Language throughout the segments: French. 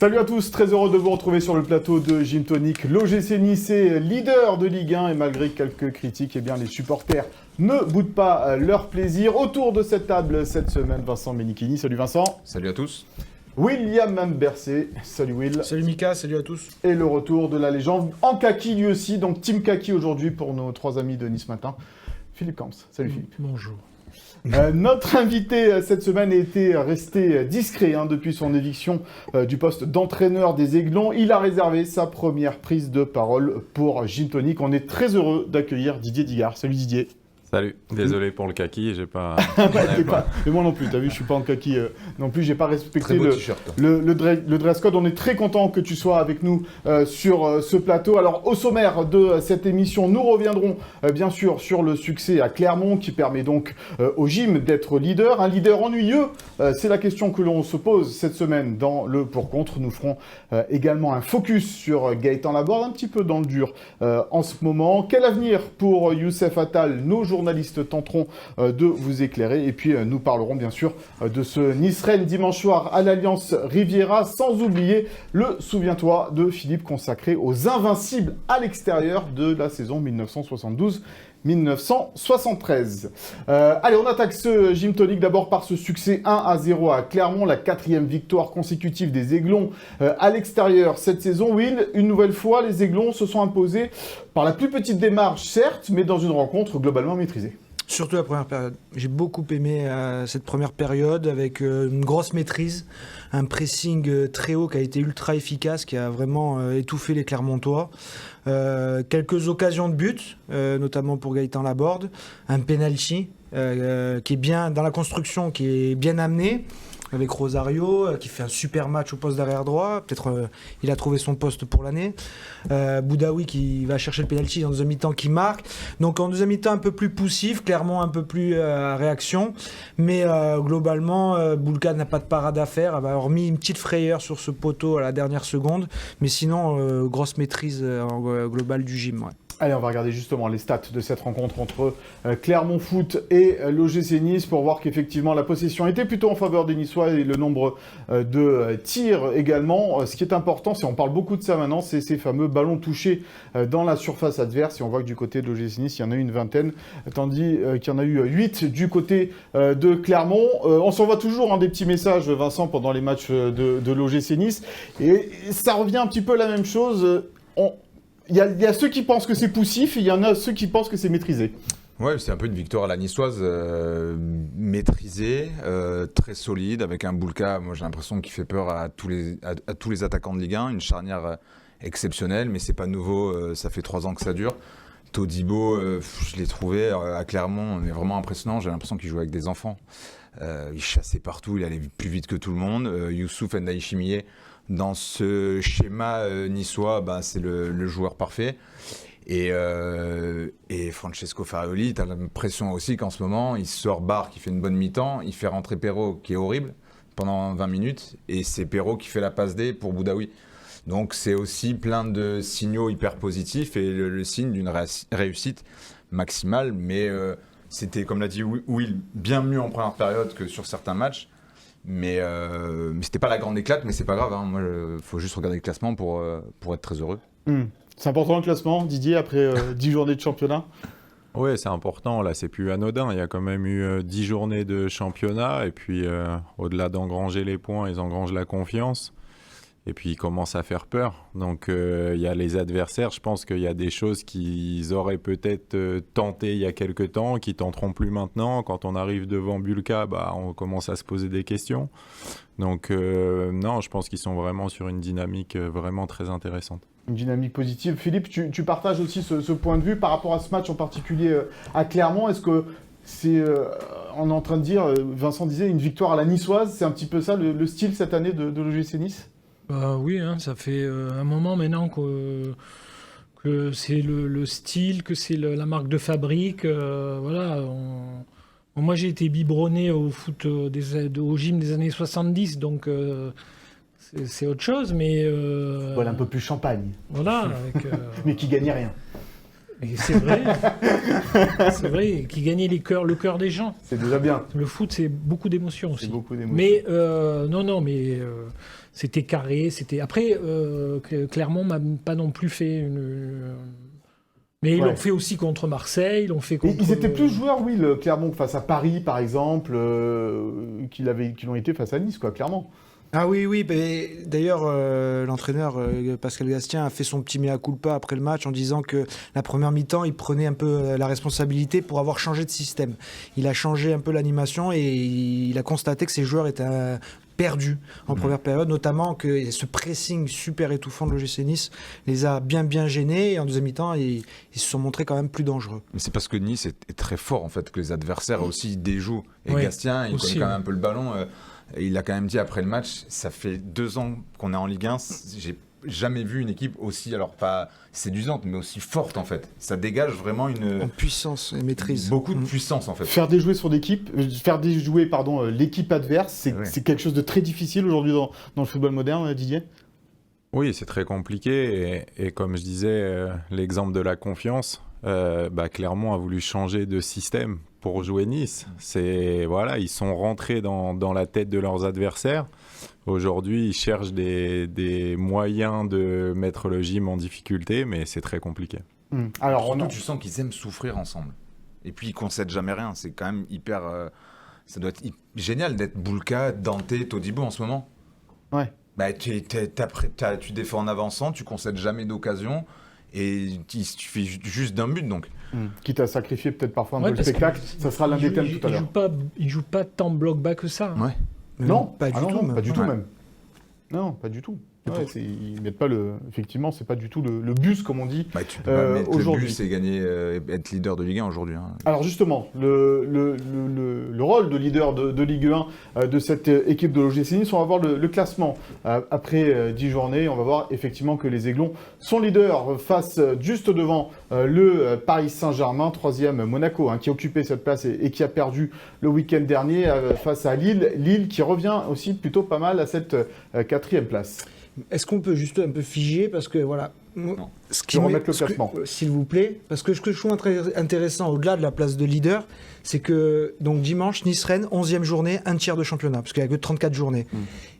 Salut à tous, très heureux de vous retrouver sur le plateau de Gym Tonic. L'OGC Nice est leader de Ligue 1 et malgré quelques critiques, les supporters ne boudent pas leur plaisir. Autour de cette table cette semaine, Vincent Menichini. Salut Vincent. Salut à tous. William Bercé. Salut Will. Salut Mika, salut à tous. Et le retour de la légende en kaki lui aussi, donc Team Kaki aujourd'hui pour nos trois amis de Nice Matin. Philippe Camps. Salut Philippe. Bonjour. Notre invité cette semaine était resté discret depuis son éviction du poste d'entraîneur des Aiglons. Il a réservé sa première prise de parole pour Gym Tonic. On est très heureux d'accueillir Didier Digard. Salut Didier. Salut, désolé pour le kaki, j'ai pas... Mais moi non plus, t'as vu, je suis pas en kaki non plus, j'ai pas respecté le dress code. On est très content que tu sois avec nous sur ce plateau. Alors au sommaire de cette émission, nous reviendrons bien sûr sur le succès à Clermont qui permet donc au gym d'être leader. Un leader ennuyeux, c'est la question que l'on se pose cette semaine dans le pour-contre. Nous ferons également un focus sur Gaëtan Laborde, un petit peu dans le dur en ce moment. Quel avenir pour Youssef Attal? Nos journalistes tenteront de vous éclairer. Et puis, nous parlerons bien sûr de ce Nice-Rennes dimanche soir à l'Alliance Riviera, sans oublier le Souviens-toi de Philippe consacré aux Invincibles à l'extérieur de la saison 1972-1973. Allez, on attaque ce Gym Tonic d'abord par ce succès 1-0 à Clermont, la 4e victoire consécutive des Aiglons à l'extérieur cette saison. Will, une nouvelle fois, les Aiglons se sont imposés par la plus petite démarche, certes, mais dans une rencontre globalement maîtrisée. Surtout la première période. J'ai beaucoup aimé cette première période avec une grosse maîtrise, un pressing très haut qui a été ultra efficace, qui a vraiment étouffé les Clermontois. Quelques occasions de but, notamment pour Gaëtan Laborde. Un penalty qui est bien dans la construction, qui est bien amené. Avec Rosario, qui fait un super match au poste d'arrière droit. Peut-être il a trouvé son poste pour l'année. Boudaoui qui va chercher le penalty dans deuxième mi-temps qui marque. Donc en deuxième mi-temps un peu plus poussif, clairement un peu plus à réaction. Mais globalement, Boulka n'a pas de parade à faire. Elle a remis une petite frayeur sur ce poteau à la dernière seconde. Mais sinon, grosse maîtrise globale du gym. Ouais. Allez, on va regarder justement les stats de cette rencontre entre Clermont Foot et l'OGC Nice pour voir qu'effectivement la possession était plutôt en faveur des Niçois et le nombre de tirs également. Ce qui est important, on parle beaucoup de ça maintenant, c'est ces fameux ballons touchés dans la surface adverse. Et on voit que du côté de l'OGC Nice, il y en a eu une vingtaine, tandis qu'il y en a eu 8 du côté de Clermont. On s'envoie toujours des petits messages, Vincent, pendant les matchs de l'OGC Nice. Et ça revient un petit peu la même chose. Il y a ceux qui pensent que c'est poussif et il y en a ceux qui pensent que c'est maîtrisé. Ouais, c'est un peu une victoire à la niçoise, maîtrisée, très solide, avec un Boulka, moi j'ai l'impression qu'il fait peur à tous les attaquants de Ligue 1, une charnière exceptionnelle, mais c'est pas nouveau, ça fait 3 ans que ça dure. Todibo, je l'ai trouvé à Clermont, mais vraiment impressionnant, j'ai l'impression qu'il jouait avec des enfants. Il chassait partout, il allait plus vite que tout le monde. Youssouf Ndiaye Chimié, dans ce schéma niçois, c'est le joueur parfait. Et Francesco Farioli, tu as l'impression aussi qu'en ce moment, il sort Barre qui fait une bonne mi-temps, il fait rentrer Perraud qui est horrible pendant 20 minutes, et c'est Perraud qui fait la passe D pour Boudaoui. Donc c'est aussi plein de signaux hyper positifs et le signe d'une réussite maximale, mais c'était, comme l'a dit Will, bien mieux en première période que sur certains matchs. Mais c'était pas la grande éclate, mais c'est pas grave. Moi, faut juste regarder le classement pour être très heureux. C'est important le classement, Didier, après 10 journées de championnat. Oui, c'est important. Là, c'est plus anodin. Il y a quand même eu 10 journées de championnat. Et puis, au-delà d'engranger les points, ils engrangent la confiance. Et puis, ils commencent à faire peur. Donc, il y a les adversaires. Je pense qu'il y a des choses qu'ils auraient peut-être tenté il y a quelques temps, qui tenteront plus maintenant. Quand on arrive devant Bulka, on commence à se poser des questions. Donc, non, je pense qu'ils sont vraiment sur une dynamique vraiment très intéressante. Une dynamique positive. Philippe, tu partages aussi ce point de vue par rapport à ce match en particulier à Clermont. Est-ce que c'est, on est en train de dire, Vincent disait, une victoire à la niçoise, c'est un petit peu ça le style cette année de l'OGC Nice ? Oui, ça fait un moment maintenant que c'est le style, que c'est la marque de fabrique. Voilà. Moi, j'ai été biberonné au foot, au gym des années 70, donc c'est autre chose. Mais voilà, un peu plus champagne. Voilà. Mais qui gagnait rien. Et c'est vrai, qui gagnait le cœur des gens. C'est déjà bien. Le foot, c'est beaucoup d'émotions aussi. C'est beaucoup d'émotions. Mais c'était carré. Après, Clermont m'a pas non plus fait une. Mais ils l'ont fait aussi contre Marseille, ils l'ont fait contre... Ils étaient plus joueurs, oui, le Clermont, face à Paris, par exemple, qu'ils ont été face à Nice, quoi, clairement. Ah oui, d'ailleurs, l'entraîneur Pascal Gastien a fait son petit mea culpa après le match en disant que la première mi-temps, il prenait un peu la responsabilité pour avoir changé de système. Il a changé un peu l'animation et il a constaté que ses joueurs étaient perdus en première période, notamment que ce pressing super étouffant de l'OGC Nice les a bien gênés, et en deuxième mi-temps, ils se sont montrés quand même plus dangereux. Mais c'est parce que Nice est très fort, en fait, que les adversaires aussi déjouent. Et Gastien, il connaît quand même un peu le ballon. Il a quand même dit après le match, ça fait 2 ans qu'on est en Ligue 1, j'ai jamais vu une équipe aussi, alors pas séduisante, mais aussi forte en fait. Ça dégage vraiment en puissance et maîtrise. Beaucoup de puissance en fait. Faire déjouer l'équipe adverse, c'est quelque chose de très difficile aujourd'hui dans le football moderne, Didier. Oui, c'est très compliqué et comme je disais, l'exemple de la confiance, Clermont a voulu changer de système pour jouer Nice. Ils sont rentrés dans la tête de leurs adversaires. Aujourd'hui, ils cherchent des moyens de mettre le gym en difficulté, mais c'est très compliqué. Alors, surtout, tu sens qu'ils aiment souffrir ensemble. Et puis, ils concèdent jamais rien. C'est quand même hyper... ça doit être génial d'être Boulka, Dante, Todibo en ce moment. Ouais. Tu défends en avançant, tu concèdes jamais d'occasion. Et il suffit juste d'un but, donc. Quitte à sacrifier peut-être parfois un peu le spectacle, ça sera l'un des thèmes tout à l'heure. Il joue pas tant bloc bas que ça. Ouais. Non, pas du tout même. Non, pas du tout. Ils mettent pas effectivement, c'est pas du tout le bus comme on dit. Tu peux pas mettre le bus et gagner, être leader de Ligue 1 aujourd'hui. Alors justement, le rôle de leader de Ligue 1 de cette équipe de l'OGC Nice, on va voir le classement après 10 journées. On va voir effectivement que les Aiglons sont leaders face juste devant le Paris Saint-Germain, 3e Monaco, qui occupait cette place et qui a perdu le week-end dernier face à Lille. Lille qui revient aussi plutôt pas mal à cette 4e place. Est-ce qu'on peut juste un peu figer, parce que voilà, remettre le classement, s'il vous plaît, parce que ce que je trouve très intéressant au-delà de la place de leader, c'est que donc dimanche Nice-Rennes, 11e journée, un tiers de championnat, parce qu'il n'y a que 34 journées.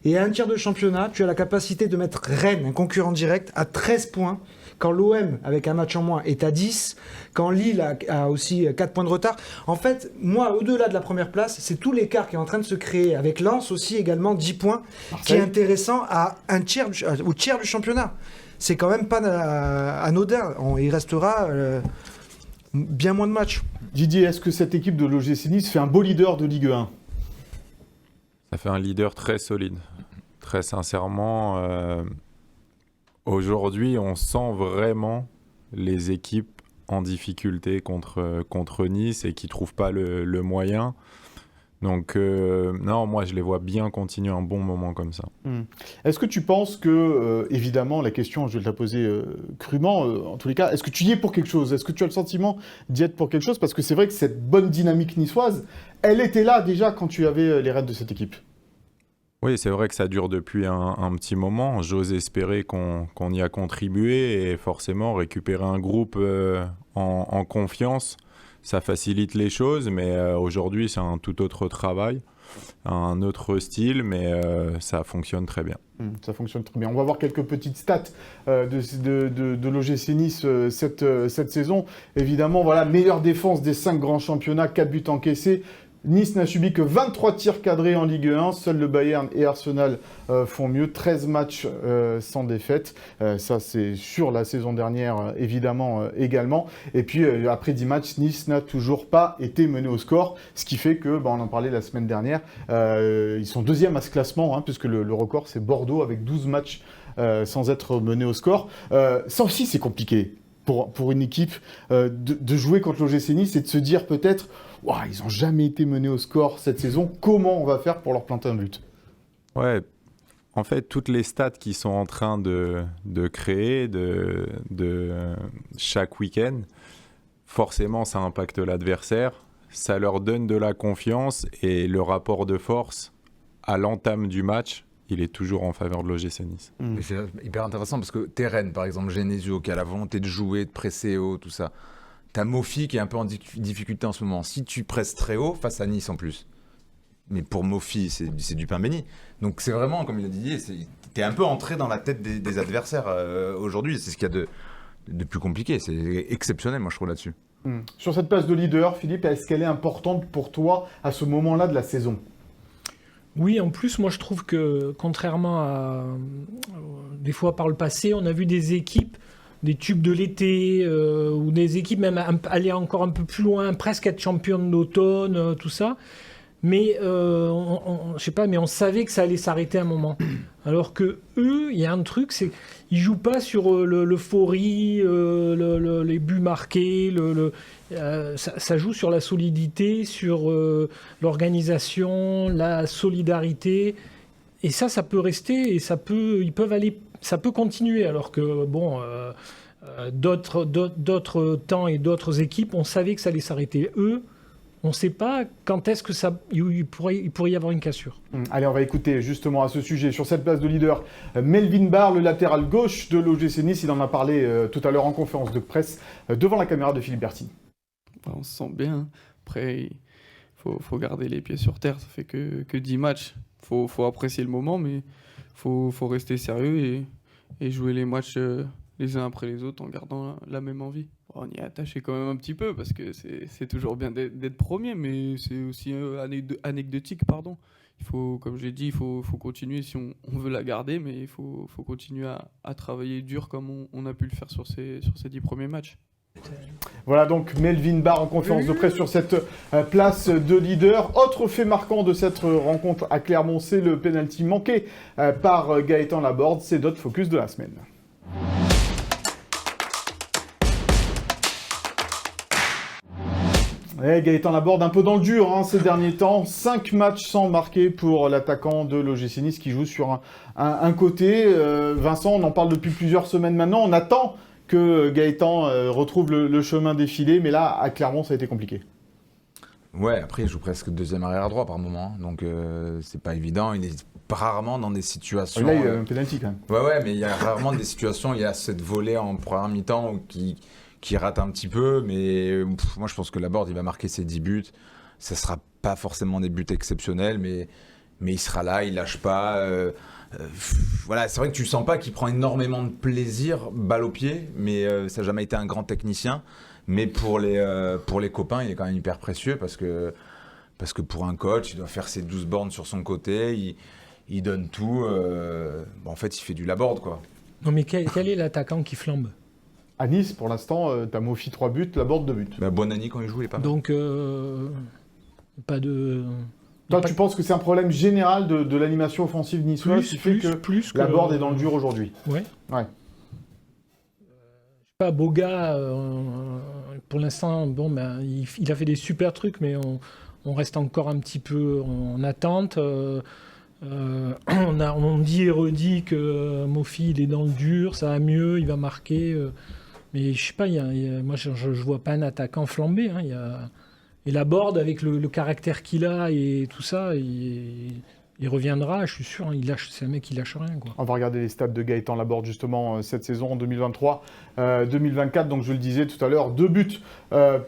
Et à un tiers de championnat, tu as la capacité de mettre Rennes, un concurrent direct, à 13 points. Quand l'OM, avec un match en moins, est à 10, quand Lille a aussi 4 points de retard. En fait, moi, au-delà de la première place, c'est tout l'écart qui est en train de se créer, avec Lens aussi également 10 points, qui est intéressant à au tiers du championnat. C'est quand même pas anodin. Il restera bien moins de matchs. Didier, est-ce que cette équipe de l'OGC Nice fait un beau leader de Ligue 1 ? Ça fait un leader très solide. Très sincèrement... Aujourd'hui, on sent vraiment les équipes en difficulté contre Nice et qui ne trouvent pas le moyen. Donc, non, moi, je les vois bien continuer un bon moment comme ça. Est-ce que tu penses que, évidemment, la question, je vais te la poser crûment, en tous les cas, est-ce que tu y es pour quelque chose ? Est-ce que tu as le sentiment d'y être pour quelque chose ? Parce que c'est vrai que cette bonne dynamique niçoise, elle était là déjà quand tu avais les rênes de cette équipe. Oui, c'est vrai que ça dure depuis un petit moment. J'ose espérer qu'on y a contribué et forcément récupérer un groupe en confiance, ça facilite les choses, mais aujourd'hui c'est un tout autre travail, un autre style, mais ça fonctionne très bien. Ça fonctionne très bien. On va voir quelques petites stats de l'OGC Nice cette saison. Évidemment, voilà, meilleure défense des 5 grands championnats, 4 buts encaissés. Nice n'a subi que 23 tirs cadrés en Ligue 1. Seuls le Bayern et Arsenal font mieux. 13 matchs sans défaite. Ça, c'est sur la saison dernière, évidemment, également. Et puis, après 10 matchs, Nice n'a toujours pas été mené au score. Ce qui fait que, on en parlait la semaine dernière, ils sont 2e à ce classement, puisque le record, c'est Bordeaux, avec 12 matchs sans être mené au score. Ça aussi, c'est compliqué pour une équipe de jouer contre l'OGC Nice et de se dire peut-être... Wow, ils n'ont jamais été menés au score cette saison. Comment on va faire pour leur planter un but ? Ouais, en fait, toutes les stats qu'ils sont en train de créer de chaque week-end, forcément, ça impacte l'adversaire. Ça leur donne de la confiance et le rapport de force à l'entame du match il est toujours en faveur de l'OGC Nice. Mais c'est hyper intéressant parce que Terren, par exemple, Genesio, qui a la volonté de jouer, de presser haut, tout ça. T'as Mofi qui est un peu en difficulté en ce moment. Si tu presses très haut, face à Nice en plus. Mais pour Mofi, c'est du pain béni. Donc c'est vraiment, comme il a dit, t'es un peu entré dans la tête des adversaires aujourd'hui. C'est ce qu'il y a de plus compliqué. C'est exceptionnel, moi, je trouve, là-dessus. Sur cette place de leader, Philippe, est-ce qu'elle est importante pour toi à ce moment-là de la saison ? Oui, en plus, moi je trouve que contrairement à des fois par le passé, on a vu des équipes, des tubes de l'été, ou des équipes même aller encore un peu plus loin, presque être championnes d'automne, tout ça. Mais je sais pas, mais on savait que ça allait s'arrêter un moment. Alors que eux, il y a un truc, c'est qu'ils jouent pas sur l'euphorie, les buts marqués, ça joue sur la solidité, sur l'organisation, la solidarité. Et ça peut rester et ça peut continuer. Alors que bon, d'autres temps et d'autres équipes, on savait que ça allait s'arrêter. Eux, on ne sait pas quand est-ce que il pourrait y avoir une cassure. Allez, on va écouter justement à ce sujet, sur cette place de leader, Melvin Barr, le latéral gauche de l'OGC Nice. Il en a parlé tout à l'heure en conférence de presse devant la caméra de Philippe Bertini. On se sent bien. Après, il faut garder les pieds sur terre. Ça fait que 10 matchs. Il faut apprécier le moment, mais il faut rester sérieux et jouer les matchs les uns après les autres en gardant la même envie. On y est attaché quand même un petit peu parce que c'est toujours bien d'être premier, mais c'est aussi anecdotique, pardon. Il faut, comme je l'ai dit, il faut continuer si on veut la garder, mais il faut continuer à travailler dur comme on a pu le faire sur ces 10 premiers matchs. Voilà donc Melvin Barr en conférence de presse sur cette place de leader. Autre fait marquant de cette rencontre à Clermont, c'est le penalty manqué par Gaëtan Laborde. C'est notre focus de la semaine. Gaëtan Laborde un peu dans le dur ces derniers temps. 5 matchs sans marquer pour l'attaquant de l'OGC Nice qui joue sur un côté. Vincent, on en parle depuis plusieurs semaines maintenant. On attend que Gaëtan retrouve le chemin défilé, mais là, à Clermont, ça a été compliqué. Ouais, après, il joue presque deuxième arrière droit par moment, donc c'est pas évident. Il est rarement dans des situations... Là, il y a un penalty quand même. Ouais, mais il y a rarement des situations, il y a cette volée en première mi-temps qui rate un petit peu, mais moi, je pense que Laborde, il va marquer ses 10 buts. Ça sera pas forcément des buts exceptionnels, mais il sera là, il lâche pas... voilà, c'est vrai que tu sens pas qu'il prend énormément de plaisir, balle au pied, mais ça n'a jamais été un grand technicien. Mais pour les copains, il est quand même hyper précieux parce que pour un coach, il doit faire ses 12 bornes sur son côté, il donne tout. En fait, il fait du Laborde, quoi. Non, mais quel est l'attaquant qui flambe ? À Nice, pour l'instant, t'as Mofi 3 buts, Laborde 2 buts. Bonani, quand il joue, il est pas mal. Donc, pas de... Toi, tu penses que c'est un problème général de l'animation offensive niçoise qui fait que Laborde est dans le dur aujourd'hui ? Ouais. Pas Boga, pour l'instant, il a fait des super trucs, mais on reste encore un petit peu en attente. On dit et redit que Mofi, il est dans le dur, ça va mieux, il va marquer. Mais je sais pas, moi je vois pas un attaquant flambé. Et Laborde, avec le caractère qu'il a et tout ça, il reviendra, je suis sûr. C'est un mec qui lâche rien, quoi. On va regarder les stats de Gaëtan Laborde justement cette saison en 2023-2024. Donc je le disais tout à l'heure, 2 buts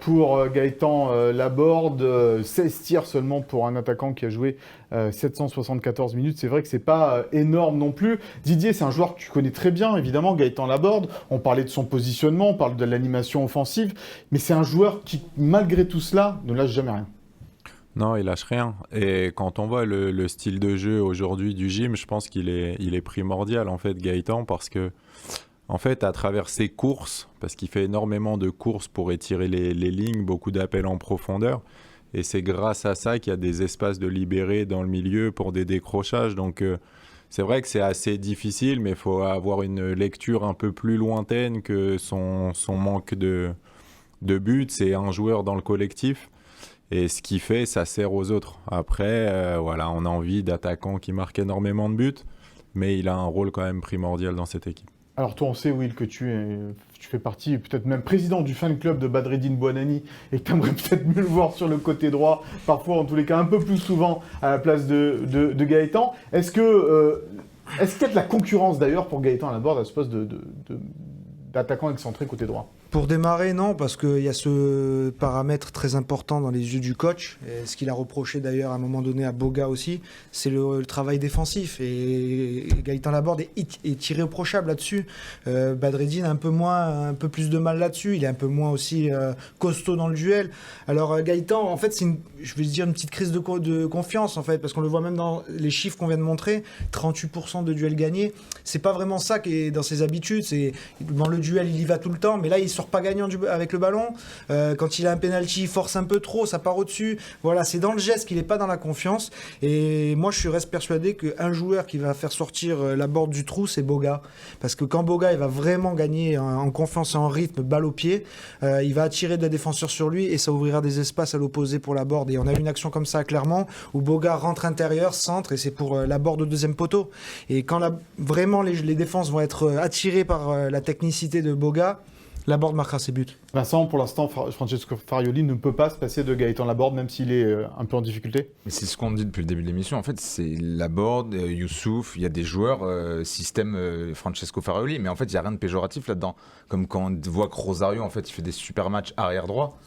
pour Gaëtan Laborde, 16 tirs seulement pour un attaquant qui a joué 774 minutes. C'est vrai que c'est pas énorme non plus. Didier, c'est un joueur que tu connais très bien, évidemment, Gaëtan Laborde. On parlait de son positionnement, on parle de l'animation offensive, mais c'est un joueur qui, malgré tout cela, ne lâche jamais rien. Non, il lâche rien. Et quand on voit le style de jeu aujourd'hui du gym, je pense qu'il est primordial, en fait, Gaëtan, parce que, en fait, à travers ses courses, parce qu'il fait énormément de courses pour étirer les lignes, beaucoup d'appels en profondeur, et c'est grâce à ça qu'il y a des espaces de libérés dans le milieu pour des décrochages. Donc, c'est vrai que c'est assez difficile, mais il faut avoir une lecture un peu plus lointaine que son manque de buts. C'est un joueur dans le collectif. Et ce qu'il fait, ça sert aux autres. Après, voilà, on a envie d'attaquants qui marquent énormément de buts, mais il a un rôle quand même primordial dans cette équipe. Alors toi, on sait, Will, que tu fais partie, peut-être même président du fan club de Badreddine Bouanani et que tu aimerais peut-être mieux le voir sur le côté droit, parfois en tous les cas un peu plus souvent à la place de Gaëtan. Est-ce qu'il y a de la concurrence d'ailleurs pour Gaëtan Laborde à ce poste d'attaquant excentré côté droit? Pour démarrer, non, parce qu'il y a ce paramètre très important dans les yeux du coach, et ce qu'il a reproché d'ailleurs à un moment donné à Boga aussi, c'est le travail défensif. Et Gaëtan Laborde est irréprochable là-dessus. Badreddine a un peu plus de mal là-dessus. Il est un peu moins aussi costaud dans le duel. Alors Gaëtan, en fait, c'est je vais dire une petite crise de confiance, en fait, parce qu'on le voit même dans les chiffres qu'on vient de montrer, 38% de duels gagnés. C'est pas vraiment ça qui est dans ses habitudes. Dans le duel, il y va tout le temps, mais là, il sort pas gagnant avec le ballon. Quand il a un penalty, il force un peu trop, ça part au-dessus. Voilà, c'est dans le geste qu'il n'est pas dans la confiance. Et moi, je reste persuadé qu'un joueur qui va faire sortir Laborde du trou, c'est Boga. Parce que quand Boga, il va vraiment gagner en confiance et en rythme, balle au pied, il va attirer des défenseurs sur lui et ça ouvrira des espaces à l'opposé pour Laborde. Et on a eu une action comme ça clairement, où Boga rentre intérieur, centre, et c'est pour Laborde au deuxième poteau. Et quand vraiment les défenses vont être attirées par la technicité de Boga, Laborde marquera ses buts. Vincent, pour l'instant, Francesco Farioli ne peut pas se passer de Gaëtan Laborde, même s'il est un peu en difficulté. Mais c'est ce qu'on dit depuis le début de l'émission. En fait, c'est Laborde, Youssouf, il y a des joueurs système Francesco Farioli, mais en fait, il n'y a rien de péjoratif là-dedans. Comme quand on voit que Rosario, en fait, il fait des super matchs arrière droit.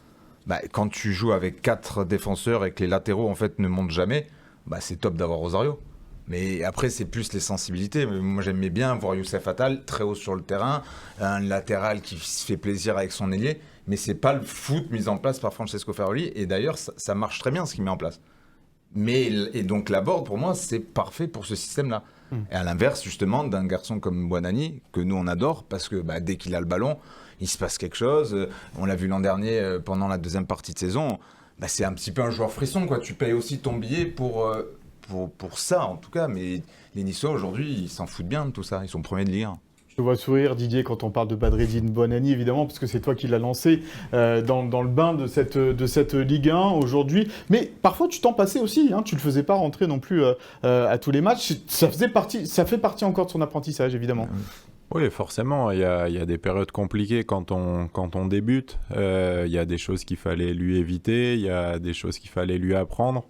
Bah, quand tu joues avec 4 défenseurs et que les latéraux, en fait, ne montent jamais, bah, c'est top d'avoir Rosario. Mais après, c'est plus les sensibilités. Moi, j'aimais bien voir Youssef Attal très haut sur le terrain, un latéral qui se fait plaisir avec son ailier. Mais c'est pas le foot mis en place par Francesco Farioli. Et d'ailleurs, ça marche très bien ce qu'il met en place. Et donc, Laborde, pour moi, c'est parfait pour ce système-là. Et à l'inverse, justement, d'un garçon comme Bouanani, que nous, on adore, parce que dès qu'il a le ballon, il se passe quelque chose. On l'a vu l'an dernier, pendant la deuxième partie de saison. C'est un petit peu un joueur frisson, quoi. Tu payes aussi ton billet pour ça, en tout cas. Mais les Niçois, aujourd'hui, ils s'en foutent bien de tout ça. Ils sont premiers de Ligue 1. Je te vois sourire, Didier, quand on parle de Badreddine Bouanani, évidemment, parce que c'est toi qui l'as lancé dans le bain de cette Ligue 1 aujourd'hui. Mais parfois, tu t'en passais aussi. Tu ne le faisais pas rentrer non plus à tous les matchs. Ça fait partie encore de son apprentissage, évidemment. Oui, forcément, il y a des périodes compliquées quand on débute. Il y a des choses qu'il fallait lui éviter, il y a des choses qu'il fallait lui apprendre.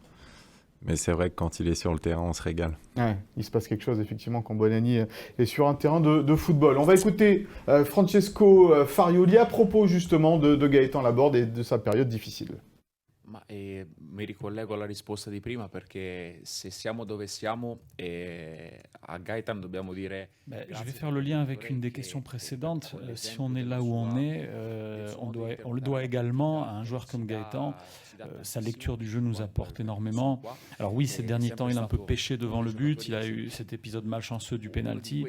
Mais c'est vrai que quand il est sur le terrain, on se régale. Ouais, il se passe quelque chose, effectivement, quand Bouanani est sur un terrain de football. On va écouter Francesco Farioli à propos, justement, de Gaëtan Laborde et de sa période difficile. Mi ricollego alla risposta di prima perché se siamo dove siamo a Gaëtan dobbiamo dire. Je vais faire le lien avec une des questions précédentes. Si on est là où on est, on le doit également à un joueur comme Gaëtan. Sa lecture du jeu nous apporte énormément. Alors oui, ces derniers temps, il a un peu pêché devant le but. Il a eu cet épisode malchanceux du penalty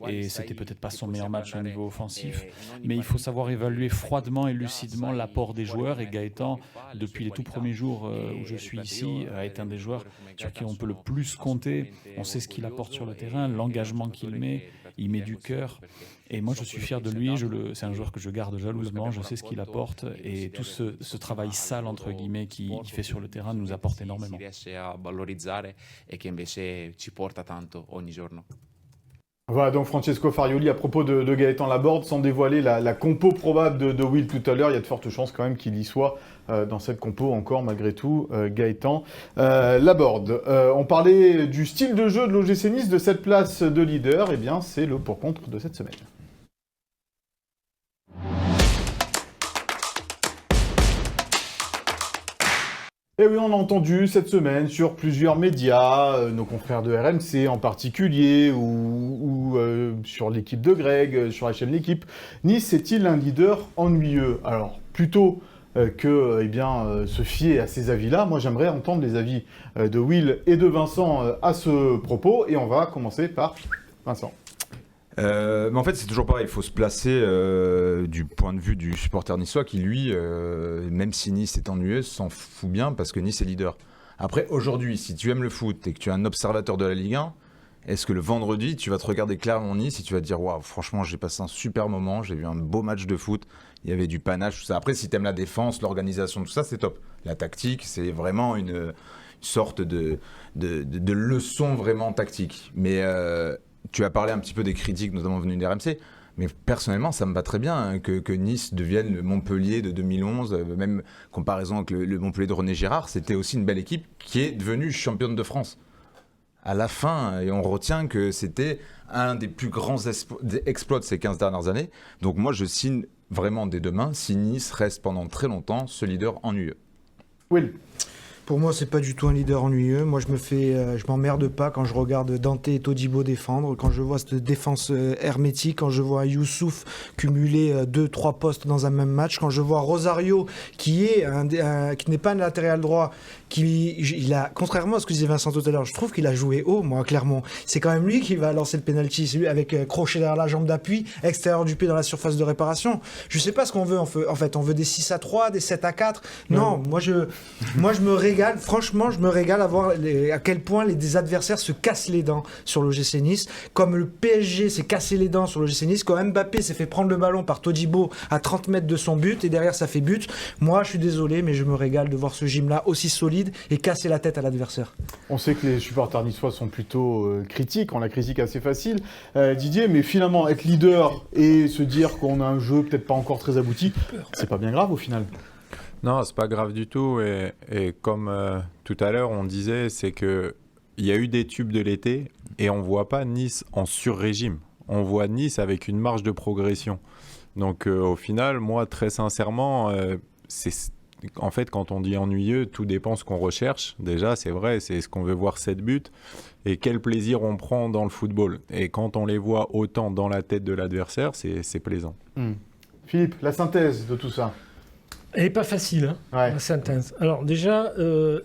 et c'était peut-être pas son meilleur match au niveau offensif. Mais il faut savoir évaluer froidement et lucidement l'apport des joueurs. Et Gaëtan, depuis les tout premiers jours où je suis ici, a été un des joueurs sur qui on peut le plus compter. On sait ce qu'il apporte sur le terrain, l'engagement qu'il met, il met du cœur. Et moi, je suis fier de lui. C'est un joueur que je garde jalousement. Je sais ce qu'il apporte. Et tout ce travail sale, entre guillemets, qu'il fait sur le terrain nous apporte énormément. Voilà donc Francesco Farioli à propos de Gaëtan Laborde, sans dévoiler la compo probable de Will tout à l'heure. Il y a de fortes chances quand même qu'il y soit dans cette compo encore malgré tout, Gaëtan Laborde. On parlait du style de jeu de l'OGC Nice, de cette place de leader. Eh bien, c'est le pour-contre de cette semaine. Et oui, on a entendu cette semaine sur plusieurs médias, nos confrères de RMC en particulier, ou sur l'équipe de Greg, sur la chaîne L'équipe. Nice est-il un leader ennuyeux? Alors, plutôt que se fier à ces avis-là, moi j'aimerais entendre les avis de Will et de Vincent à ce propos, et on va commencer par Vincent. Mais en fait, c'est toujours pareil, il faut se placer du point de vue du supporter niçois qui, lui, même si Nice est ennuyeux, s'en fout bien parce que Nice est leader. Après, aujourd'hui, si tu aimes le foot et que tu es un observateur de la Ligue 1, est-ce que le vendredi, tu vas te regarder Clermont-Nice et tu vas te dire « Waouh, franchement, j'ai passé un super moment, j'ai vu un beau match de foot, il y avait du panache, tout ça. » Après, si tu aimes la défense, l'organisation, tout ça, c'est top. La tactique, c'est vraiment une sorte de leçon vraiment tactique. Mais... tu as parlé un petit peu des critiques, notamment venues d'RMC. Mais personnellement, ça me va très bien que Nice devienne le Montpellier de 2011, même comparaison avec le Montpellier de René Girard, c'était aussi une belle équipe qui est devenue championne de France. À la fin, et on retient que c'était un des plus grands exploits de ces 15 dernières années. Donc moi, je signe vraiment dès demain si Nice reste pendant très longtemps ce leader ennuyeux. Will. Pour moi, c'est pas du tout un leader ennuyeux. Moi, je m'emmerde pas quand je regarde Dante et Todibo défendre, quand je vois cette défense hermétique, quand je vois Youssouf cumuler 2-3 postes dans un même match, quand je vois Rosario qui n'est pas un latéral droit, contrairement à ce que disait Vincent tout à l'heure, je trouve qu'il a joué haut, moi, clairement. C'est quand même lui qui va lancer le penalty, c'est lui avec crochet derrière la jambe d'appui, extérieur du pied dans la surface de réparation. Je sais pas ce qu'on veut en fait. On veut des 6-3, des 7-4. Non, moi je me régale. Franchement, je me régale à voir à quel point des adversaires se cassent les dents sur l'OGC Nice. Comme le PSG s'est cassé les dents sur l'OGC Nice, quand Mbappé s'est fait prendre le ballon par Todibo à 30 mètres de son but et derrière ça fait but. Moi, je suis désolé, mais je me régale de voir ce gym-là aussi solide et casser la tête à l'adversaire. On sait que les supporters niçois sont plutôt critiques, on la critique assez facile. Didier, mais finalement, être leader et se dire qu'on a un jeu peut-être pas encore très abouti, c'est pas bien grave au final. Non, c'est pas grave du tout. Et comme tout à l'heure, on disait, c'est qu'il y a eu des tubes de l'été et on voit pas Nice en sur-régime. On voit Nice avec une marge de progression. Donc au final, moi, très sincèrement, en fait, quand on dit ennuyeux, tout dépend ce qu'on recherche. Déjà, c'est vrai, c'est ce qu'on veut voir 7 buts et quel plaisir on prend dans le football. Et quand on les voit autant dans la tête de l'adversaire, c'est plaisant. Philippe, la synthèse de tout ça. Elle n'est pas facile, la synthèse. Alors déjà,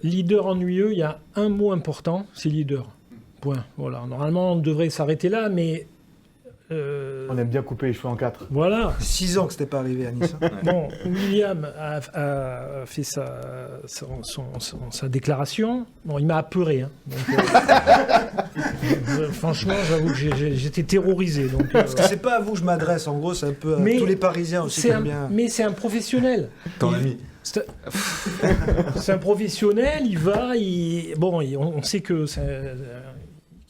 leader ennuyeux, il y a un mot important, c'est leader. Point. Voilà. Normalement, on devrait s'arrêter là, mais... On aime bien couper les cheveux en 4. Voilà. 6 ans que c'était pas arrivé à Nice. Bon, William a fait sa déclaration. Bon, il m'a apeuré. Donc, franchement, j'avoue que j'étais terrorisé. Donc, parce que c'est pas à vous que je m'adresse, en gros, c'est un peu à tous les Parisiens aussi. Mais c'est un professionnel. Ton ami. C'est un professionnel, on sait que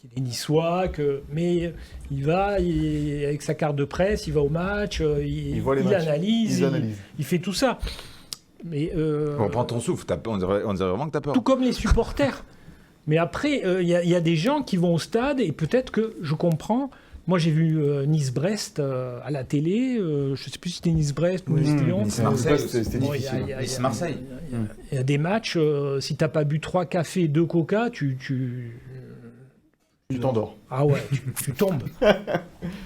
qu'il est niçois, mais il va avec sa carte de presse, il va au match, il analyse, il fait tout ça. Mais on prend ton souffle, on dirait vraiment que t'as peur. Tout comme les supporters. Mais après, il y a des gens qui vont au stade et peut-être que je comprends. Moi, j'ai vu Nice-Brest à la télé. Je ne sais plus si c'était Nice-Brest ou Nice-Lyon. Nice-Marseille, c'était difficile. Nice-Marseille. Il y a des matchs, si tu n'as pas bu 3 cafés, 2 coca, tu t'endors. Ah ouais, tu tombes.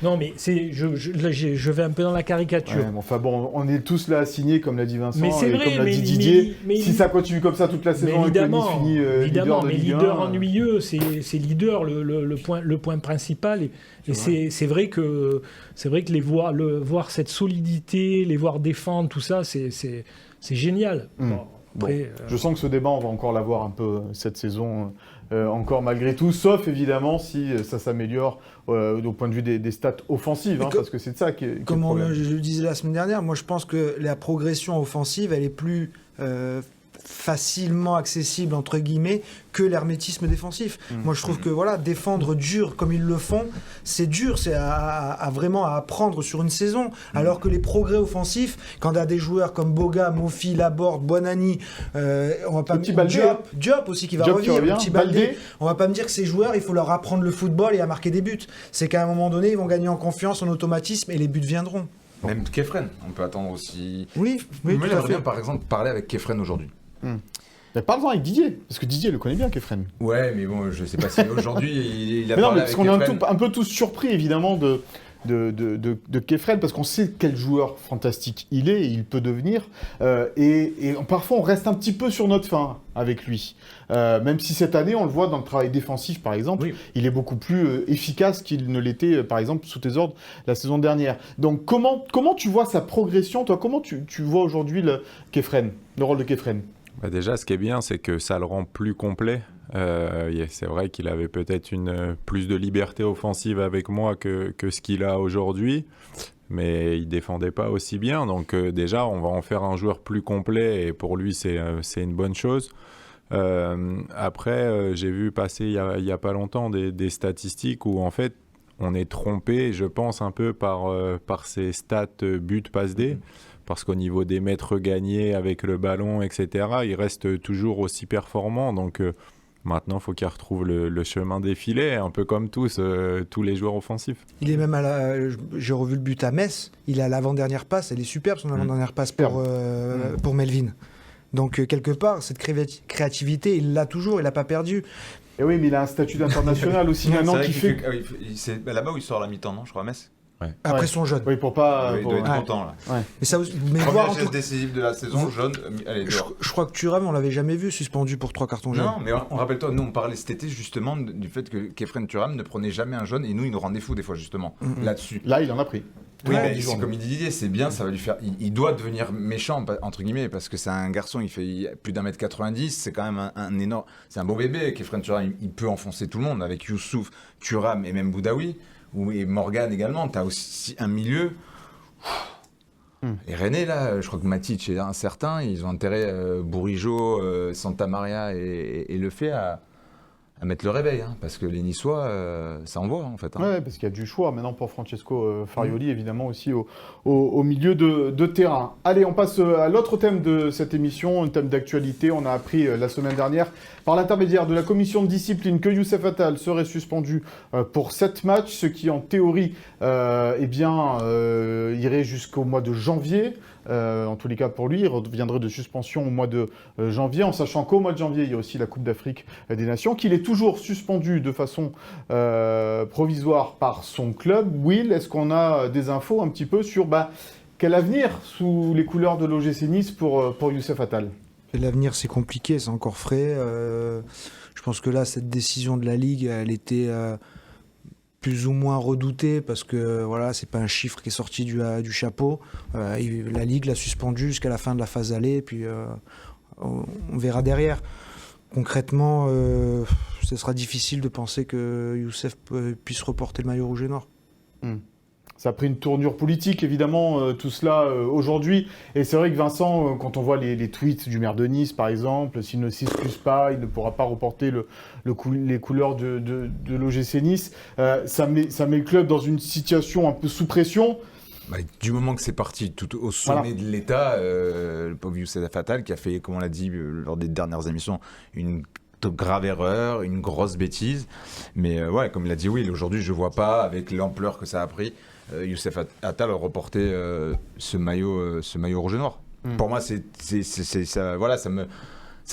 Non, mais je vais un peu dans la caricature. Ouais, enfin bon, on est tous là assignés, comme l'a dit Vincent, mais c'est et vrai, comme l'a dit Didier. Si ça continue comme ça toute la saison, évidemment, et que Nice finit leader de Ligue 1, leader ennuyeux, c'est leader le point principal. Et c'est vrai que voir cette solidité, les voir défendre, tout ça, c'est génial. Bon, après, je sens que ce débat, on va encore l'avoir un peu cette saison. Encore malgré tout, sauf évidemment si ça s'améliore au point de vue des stats offensives, parce que c'est de ça qui est comme le problème. Je le disais la semaine dernière, moi je pense que la progression offensive, elle est plus facilement accessible entre guillemets que l'hermétisme défensif. Moi je trouve que défendre dur comme ils le font, c'est dur, c'est vraiment à apprendre sur une saison, alors que les progrès offensifs, quand on a des joueurs comme Boga, Mofi, Laborde, Buonanni, on va pas Diop aussi qui va revenir, petit Baldé, on va pas me dire que ces joueurs, il faut leur apprendre le football et à marquer des buts. C'est qu'à un moment donné, ils vont gagner en confiance, en automatisme et les buts viendront. Même Kefren, on peut attendre aussi. Oui, moi j'aimerais bien par exemple parler avec Kefren aujourd'hui. Parle-en avec Didier, parce que Didier le connaît bien, Kefren. Ouais, mais bon, je sais pas si aujourd'hui il a parlé avec parce qu'on Kefren. est un peu tous surpris évidemment de Kefren, parce qu'on sait quel joueur fantastique il est et il peut devenir, et parfois on reste un petit peu sur notre faim avec lui, même si cette année on le voit dans le travail défensif par exemple, il est beaucoup plus efficace qu'il ne l'était par exemple sous tes ordres la saison dernière. Donc comment tu vois sa progression, toi, comment tu vois aujourd'hui le rôle de Kefren? Déjà, ce qui est bien, c'est que ça le rend plus complet. C'est vrai qu'il avait peut-être plus de liberté offensive avec moi que ce qu'il a aujourd'hui, mais il défendait pas aussi bien. Donc déjà, on va en faire un joueur plus complet et pour lui, c'est une bonne chose. Après, j'ai vu passer il y a pas longtemps des statistiques où en fait, on est trompé, je pense, un peu par ces stats but passe D, parce qu'au niveau des mètres gagnés avec le ballon, etc., il reste toujours aussi performant. Donc maintenant, il faut qu'il retrouve le chemin des filets, un peu comme tous les joueurs offensifs. Il est même j'ai revu le but à Metz, il est à l'avant-dernière passe, elle est superbe son avant-dernière passe pour Melvin. Donc quelque part, cette créativité, il l'a toujours, il l'a pas perdu. Et oui, mais il a un statut d'international aussi maintenant qui fait... C'est là-bas où il sort à la mi-temps, non, je crois, à Metz. Après son jaune. Oui, pour pas... Il doit être content, là. Ouais. Mais ça, mais première geste décisive de la saison, jaune, allez, dehors. Je crois que Thuram, on l'avait jamais vu suspendu pour 3 cartons jaunes. Non, mais on rappelle-toi, nous on parlait cet été justement du fait que Khéphren Thuram ne prenait jamais un jaune et nous il nous rendait fous des fois justement là-dessus. Là, il en a pris. Oui, mais c'est comme il dit Didier, c'est bien, ça va lui faire. Il doit devenir méchant entre guillemets parce que c'est un garçon, il fait plus d'1m90, c'est quand même un énorme, c'est un bon bébé. Khéphren Thuram, il peut enfoncer tout le monde avec Youssouf, Thuram et même Boudaoui et Morgan également. T'as aussi un milieu. Et René là, je crois que Matic est incertain. Ils ont intérêt Bourigeaud, Santa Maria et Le Fait à mettre le réveil, parce que les Niçois, ça envoie en fait. Ouais, parce qu'il y a du choix maintenant pour Francesco Farioli, évidemment aussi au milieu de terrain. Allez, on passe à l'autre thème de cette émission, un thème d'actualité. On a appris la semaine dernière, par l'intermédiaire de la commission de discipline, que Youssef Attal serait suspendu pour 7 matchs, ce qui en théorie irait jusqu'au mois de janvier. En tous les cas pour lui, il reviendrait de suspension au mois de janvier, en sachant qu'au mois de janvier, il y a aussi la Coupe d'Afrique des Nations, qu'il est toujours suspendu de façon provisoire par son club. Will, est-ce qu'on a des infos un petit peu sur quel avenir sous les couleurs de l'OGC Nice pour Youssef Attal? L'avenir, c'est compliqué, c'est encore frais. Je pense que là, cette décision de la Ligue, elle était... plus ou moins redouté parce que voilà, c'est pas un chiffre qui est sorti du chapeau. La Ligue l'a suspendu jusqu'à la fin de la phase aller, et puis on verra derrière. Concrètement, ce sera difficile de penser que Youssef puisse reporter le maillot rouge et noir. Ça a pris une tournure politique, évidemment, tout cela aujourd'hui. Et c'est vrai que Vincent, quand on voit les tweets du maire de Nice, par exemple, s'il ne s'excuse pas, il ne pourra pas reporter les couleurs de l'OGC Nice. Ça met le club dans une situation un peu sous pression. Du moment que c'est parti tout au sommet de l'État, le pauvre Youssef Attal qui a fait, comme on l'a dit lors des dernières émissions, une grave erreur, une grosse bêtise. Mais comme il l'a dit, oui, aujourd'hui, je ne vois pas, avec l'ampleur que ça a pris, Youssef Attal reporter ce maillot rouge et noir. Pour moi, ça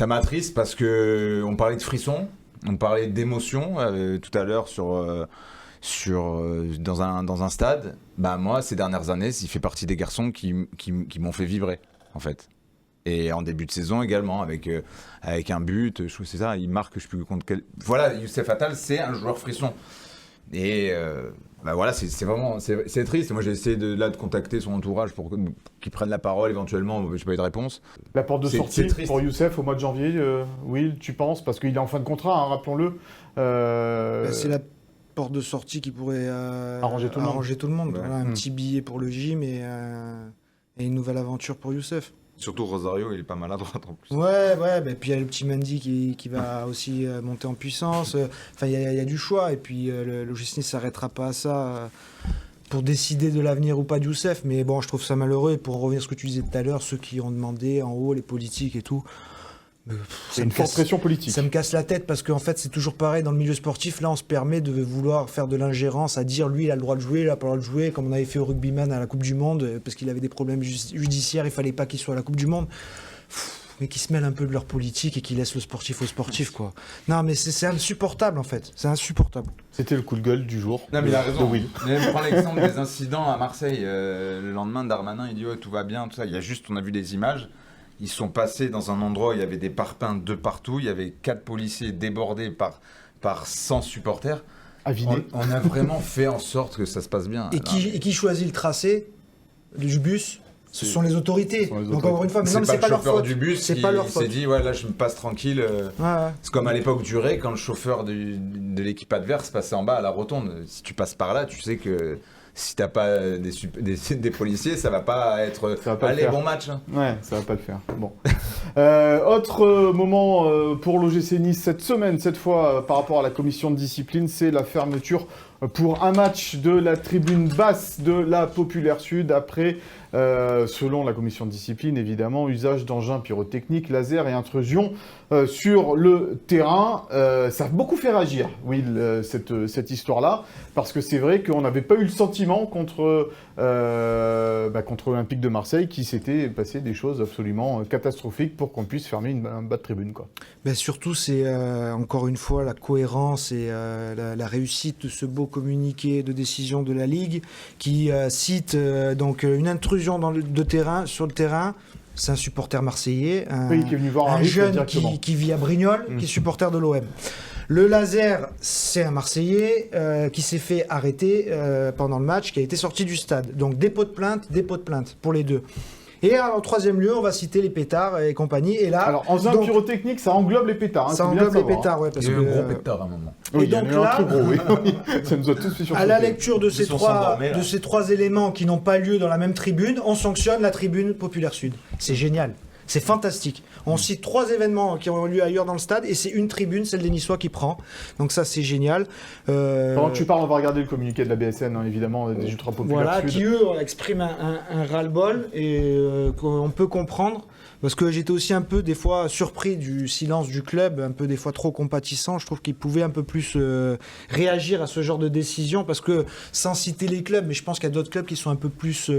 m'attriste parce qu'on parlait de frissons, on parlait d'émotions tout à l'heure dans un stade. Moi, ces dernières années, il fait partie des garçons qui m'ont fait vibrer, en fait. Et en début de saison également, avec un but, je trouve que c'est ça, il marque, je ne sais plus contre quel... Voilà, Youssef Attal, c'est un joueur frisson. Et c'est vraiment c'est triste. Moi, j'ai essayé de contacter son entourage pour qu'il prenne la parole éventuellement. Je n'ai pas eu de réponse. La porte de sortie pour Youssef au mois de janvier, Will, tu penses? Parce qu'il est en fin de contrat, rappelons-le. C'est la porte de sortie qui pourrait arranger tout le monde. Ouais. Voilà, un petit billet pour le gym et une nouvelle aventure pour Youssef. Surtout Rosario, il est pas maladroit en plus. Ouais, puis il y a le petit Mendy qui va aussi monter en puissance. Enfin, il y a du choix. Et puis le l'OGC Nice ne s'arrêtera pas à ça pour décider de l'avenir ou pas de Youssef. Mais bon, je trouve ça malheureux. Et pour revenir à ce que tu disais tout à l'heure, ceux qui ont demandé en haut, les politiques et tout. C'est une forte pression politique. Ça me casse la tête parce qu'en fait, c'est toujours pareil dans le milieu sportif. Là, on se permet de vouloir faire de l'ingérence, à dire lui, il a le droit de jouer, il n'a pas le droit de jouer, comme on avait fait au rugbyman à la Coupe du Monde, parce qu'il avait des problèmes judiciaires, il fallait pas qu'il soit à la Coupe du Monde. Mais qui se mêlent un peu de leur politique et qui laissent le sportif au sportif, quoi. Non, mais c'est insupportable, en fait. C'est insupportable. C'était le coup de gueule du jour. Non, mais il a raison. Mais prends l'exemple des incidents à Marseille. Le lendemain, Darmanin, il dit tout va bien, tout ça. Il y a juste, on a vu des images. Ils sont passés dans un endroit où il y avait des parpaings de partout. Il y avait 4 policiers débordés par 100 supporters. On a vraiment fait en sorte que ça se passe bien. Et qui choisit le tracé du bus? Ce sont les autorités. Donc encore une fois, c'est pas leur faute. Du bus qui s'est dit là je me passe tranquille. C'est comme à l'époque du Ré, quand le chauffeur de l'équipe adverse passait en bas à la rotonde. Si tu passes par là, tu sais que si t'as pas des policiers, ça va pas être allez bon match. Ouais, ça va pas le faire. Bon. Autre moment pour l'OGC Nice cette semaine, cette fois par rapport à la commission de discipline, c'est la fermeture pour un match de la tribune basse de la Populaire Sud après, selon la commission de discipline, évidemment, usage d'engins pyrotechniques, laser et intrusion sur le terrain. Ça a beaucoup fait réagir, oui, cette histoire-là, parce que c'est vrai qu'on n'avait pas eu le sentiment contre l'Olympique de Marseille qu'il s'était passé des choses absolument catastrophiques pour qu'on puisse fermer un bas de tribune, quoi. Ben surtout, c'est encore une fois la cohérence et la réussite de ce beau communiqué de décision de la Ligue qui cite donc une intrusion sur le terrain. C'est un supporter marseillais, qui est venu voir un jeune qui vit à Brignoles, qui est supporter de l'OM. Le laser, c'est un Marseillais qui s'est fait arrêter pendant le match, qui a été sorti du stade. Donc dépôt de plainte pour les deux. Et en troisième lieu, on va citer les pétards et compagnie. Et là, alors, engin pyrotechnique, ça englobe les pétards. Ça englobe les pétards, ouais. Il y a eu un gros pétard à un moment. Oui, et donc là, là, un très gros, oui. Ça nous a tous fait sursauter. À la lecture de ces trois éléments qui n'ont pas lieu dans la même tribune, on sanctionne la tribune Populaire Sud. C'est génial. C'est fantastique. On cite 3 événements qui ont eu lieu ailleurs dans le stade et c'est une tribune, celle des Niçois, qui prend. Donc ça, c'est génial. Pendant que tu parles, on va regarder le communiqué de la BSN, hein, évidemment, des Ultra Populaires voilà, Sud. Qui, eux, expriment un ras-le-bol et qu'on peut comprendre. Parce que j'étais aussi un peu, des fois, surpris du silence du club, un peu, des fois, trop compatissant. Je trouve qu'il pouvait un peu plus réagir à ce genre de décision. Parce que, sans citer les clubs, mais je pense qu'il y a d'autres clubs qui sont un peu plus...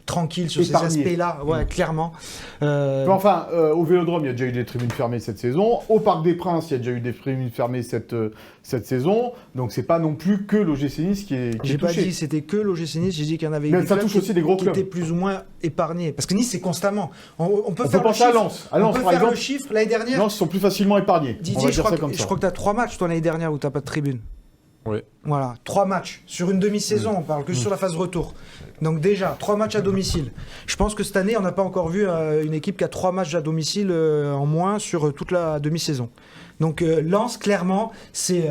tranquille sur épargné. Ces aspects-là, ouais, clairement. Enfin, au Vélodrome, il y a déjà eu des tribunes fermées cette saison. Au Parc des Princes, il y a déjà eu des tribunes fermées cette saison. Donc, c'est pas non plus que l'OGC Nice qui est touché. J'ai pas dit que c'était que l'OGC Nice, j'ai dit qu'il y en avait mais des ça clubs touche aussi des gros clubs qui étaient plus ou moins épargnés. Parce que Nice, c'est constamment. On peut faire penser à Lens. On peut par faire exemple, le chiffre l'année dernière. Lens sont plus facilement épargnés. Didier, je crois que tu as 3 matchs, toi, l'année dernière, où tu n'as pas de tribune. Oui. Voilà, 3 matchs. Sur une demi-saison, on parle que sur la phase retour. Donc déjà, 3 matchs à domicile. Je pense que cette année, on n'a pas encore vu une équipe qui a 3 matchs à domicile en moins sur toute la demi-saison. Donc Lens, clairement, c'est...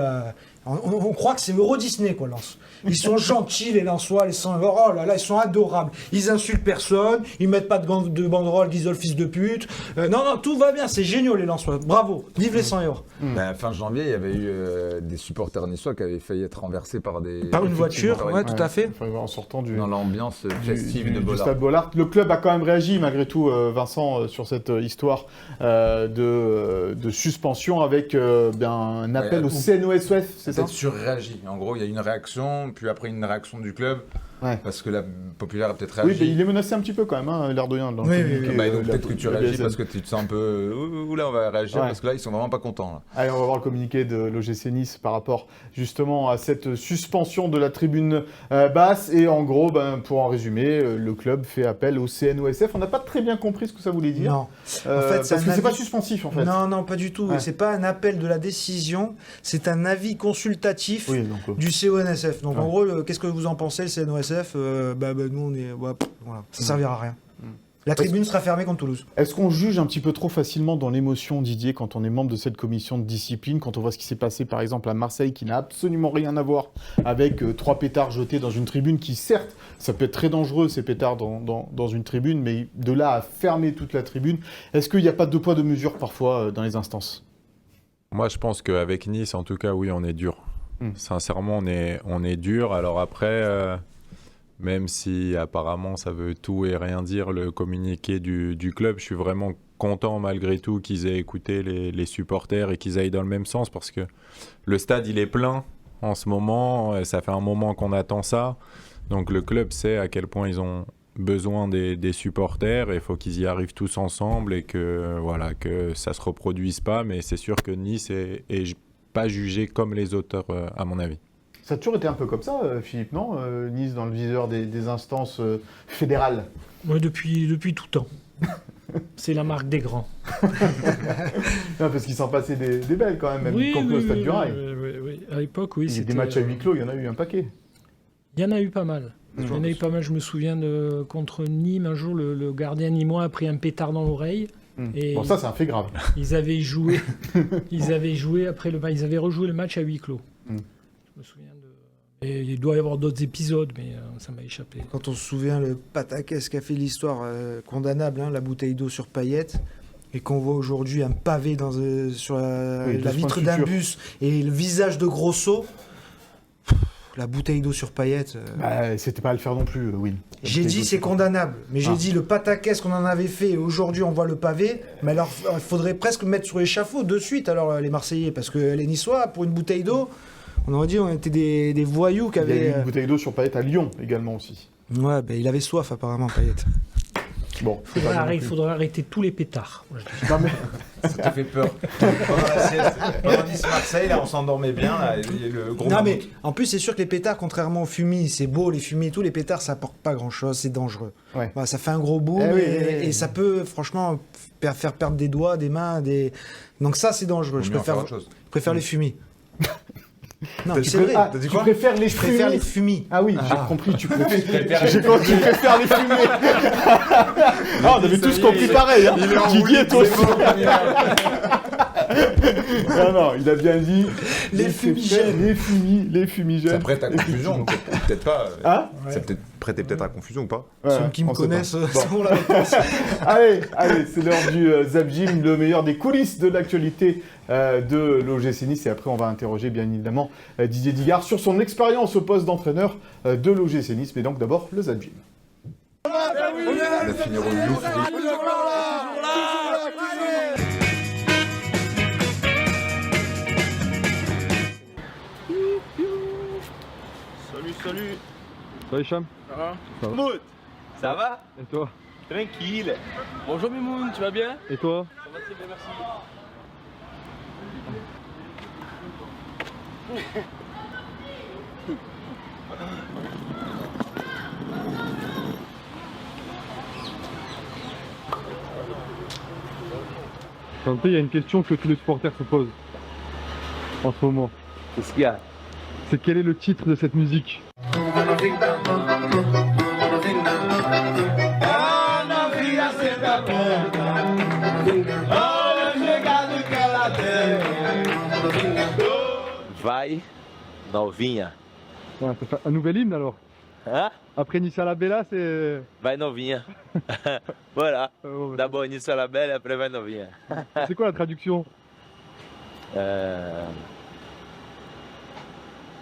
On croit que c'est Euro Disney, quoi, Lens. Ils sont gentils, les Lensois, oh là là, ils sont adorables. Ils insultent personne, ils mettent pas de banderole, disent le fils de pute. Non, tout va bien, c'est génial, les Lensois. Bravo, vive les 100 €. Fin janvier, il y avait eu des supporters niçois qui avaient failli être renversés par une voiture, ouais, tout à fait. En sortant dans l'ambiance festive de du Stade Bollard. Le club a quand même réagi, malgré tout, Vincent, sur cette histoire de suspension avec un appel au CNOSF, c'est ça ? Peut-être surréagi. En gros, il y a une réaction, puis après une réaction du club, parce que la Populaire a peut-être réagi. Oui, mais il est menacé un petit peu quand même, hein, l'air de rien. Donc peut-être que tu réagis parce que tu te sens un peu... Là, on va réagir, parce que là, ils sont vraiment pas contents. Là. Allez, on va voir le communiqué de l'OGC Nice par rapport justement à cette suspension de la tribune basse. Et en gros, pour en résumer, le club fait appel au CNOSF. On n'a pas très bien compris ce que ça voulait dire. Non. Parce que c'est pas suspensif, en fait. Non, pas du tout. Ouais. C'est pas un appel de la décision, c'est un avis consultatif du CNOSF. Donc en gros, qu'est-ce que vous en pensez, le CNOSF nous, on est... voilà. Ça servira à rien. La tribune sera fermée contre Toulouse. Est-ce qu'on juge un petit peu trop facilement dans l'émotion, Didier, quand on est membre de cette commission de discipline, quand on voit ce qui s'est passé par exemple à Marseille, qui n'a absolument rien à voir avec 3 pétards jetés dans une tribune, qui certes, ça peut être très dangereux ces pétards dans une tribune, mais de là à fermer toute la tribune, est-ce qu'il n'y a pas de poids de mesure parfois dans les instances ? Moi je pense qu'avec Nice, en tout cas, oui, on est dur. Sincèrement, on est dur. Alors après... Même si apparemment ça veut tout et rien dire, le communiqué du club, je suis vraiment content malgré tout qu'ils aient écouté les supporters et qu'ils aillent dans le même sens parce que le stade il est plein en ce moment, ça fait un moment qu'on attend ça, donc le club sait à quel point ils ont besoin des supporters et il faut qu'ils y arrivent tous ensemble et que ça se reproduise pas, mais c'est sûr que Nice est pas jugé comme les autres à mon avis. Ça a toujours été un peu comme ça, Philippe, non ? Nice dans le viseur des instances fédérales. Oui, depuis tout temps. C'est la marque des grands. Non, parce qu'ils s'en passaient des belles quand même au Stade du Rail. Oui. À l'époque, oui. Il y a des matchs à huis clos, il y en a eu un paquet. Il y en a eu pas mal. Je me souviens contre Nîmes, un jour, le gardien nîmois a pris un pétard dans l'oreille. Bon, ça, c'est un fait grave. Ils avaient joué après le match. Ils avaient rejoué le match à huis clos. Je me souviens et il doit y avoir d'autres épisodes, mais ça m'a échappé. Quand on se souvient le pataquès qu'a fait l'histoire condamnable, la bouteille d'eau sur paillettes, et qu'on voit aujourd'hui un pavé sur Oui, la vitre d'un bus et le visage de Grosso, la bouteille d'eau sur Payet. C'était pas à le faire non plus, Will. J'ai dit c'est condamnable, mais j'ai dit le pataquès qu'on en avait fait, et aujourd'hui on voit le pavé, mais alors il faudrait presque mettre sur l'échafaud de suite alors les Marseillais, parce que les Niçois, pour une bouteille d'eau, on aurait dit on était des voyous qui avaient... Il y a eu une bouteille d'eau sur Payet à Lyon également aussi. Ouais, il avait soif apparemment Payet. Bon, il faudrait arrêter tous les pétards. Non, mais... Ça te fait peur. Pendant Nice-Marseille, là, on s'endormait bien. Là, le gros non, mais en plus, c'est sûr que les pétards, contrairement aux fumis, c'est beau, les fumis et tout, les pétards, ça apporte pas grand-chose, c'est dangereux. Ouais. Bah, ça fait un gros boom et ça peut, franchement, faire perdre des doigts, des mains, Donc ça, c'est dangereux. Je préfère les fumis. Non, c'est vrai. T'as dit quoi? Tu préfères les fumis? Je préfère les fumis. Ah oui, j'ai compris, tu préfères j'ai compris, tu préfères les fumis. On avait tous compris pareil. Hein. Didier, toi aussi. Non, il a bien dit. Les fumigènes. Les fumigènes. Ça prête à confusion, peut-être pas. Hein? Ça prêtait peut-être à confusion ou pas? Ceux qui me connaissent sont la réponse. Allez, c'est l'heure du Zap Gym, le meilleur des coulisses de l'actualité de l'OGC Nice. Et après, on va interroger bien évidemment Didier Digard sur son expérience au poste d'entraîneur de l'OGC Nice. Mais donc d'abord, le Zap Gym. On va finir au Youth League. Salut. Salut Cham. Ça va? Mout, ça va? Et toi? Tranquille. Bonjour Mimoun, tu vas bien? Et toi? Ça va très bien, merci. Il y a une question que tous les supporters se posent en ce moment. Qu'est-ce qu'il y a? C'est quel est le titre de cette musique? Vai, novinha. Ouais, ça fait un nouvel hymne alors. Hein? Après Nice à la Bella, c'est... Vai, novinha. Voilà. D'abord Nice à la Bella et après Vai, novinha. C'est quoi la traduction?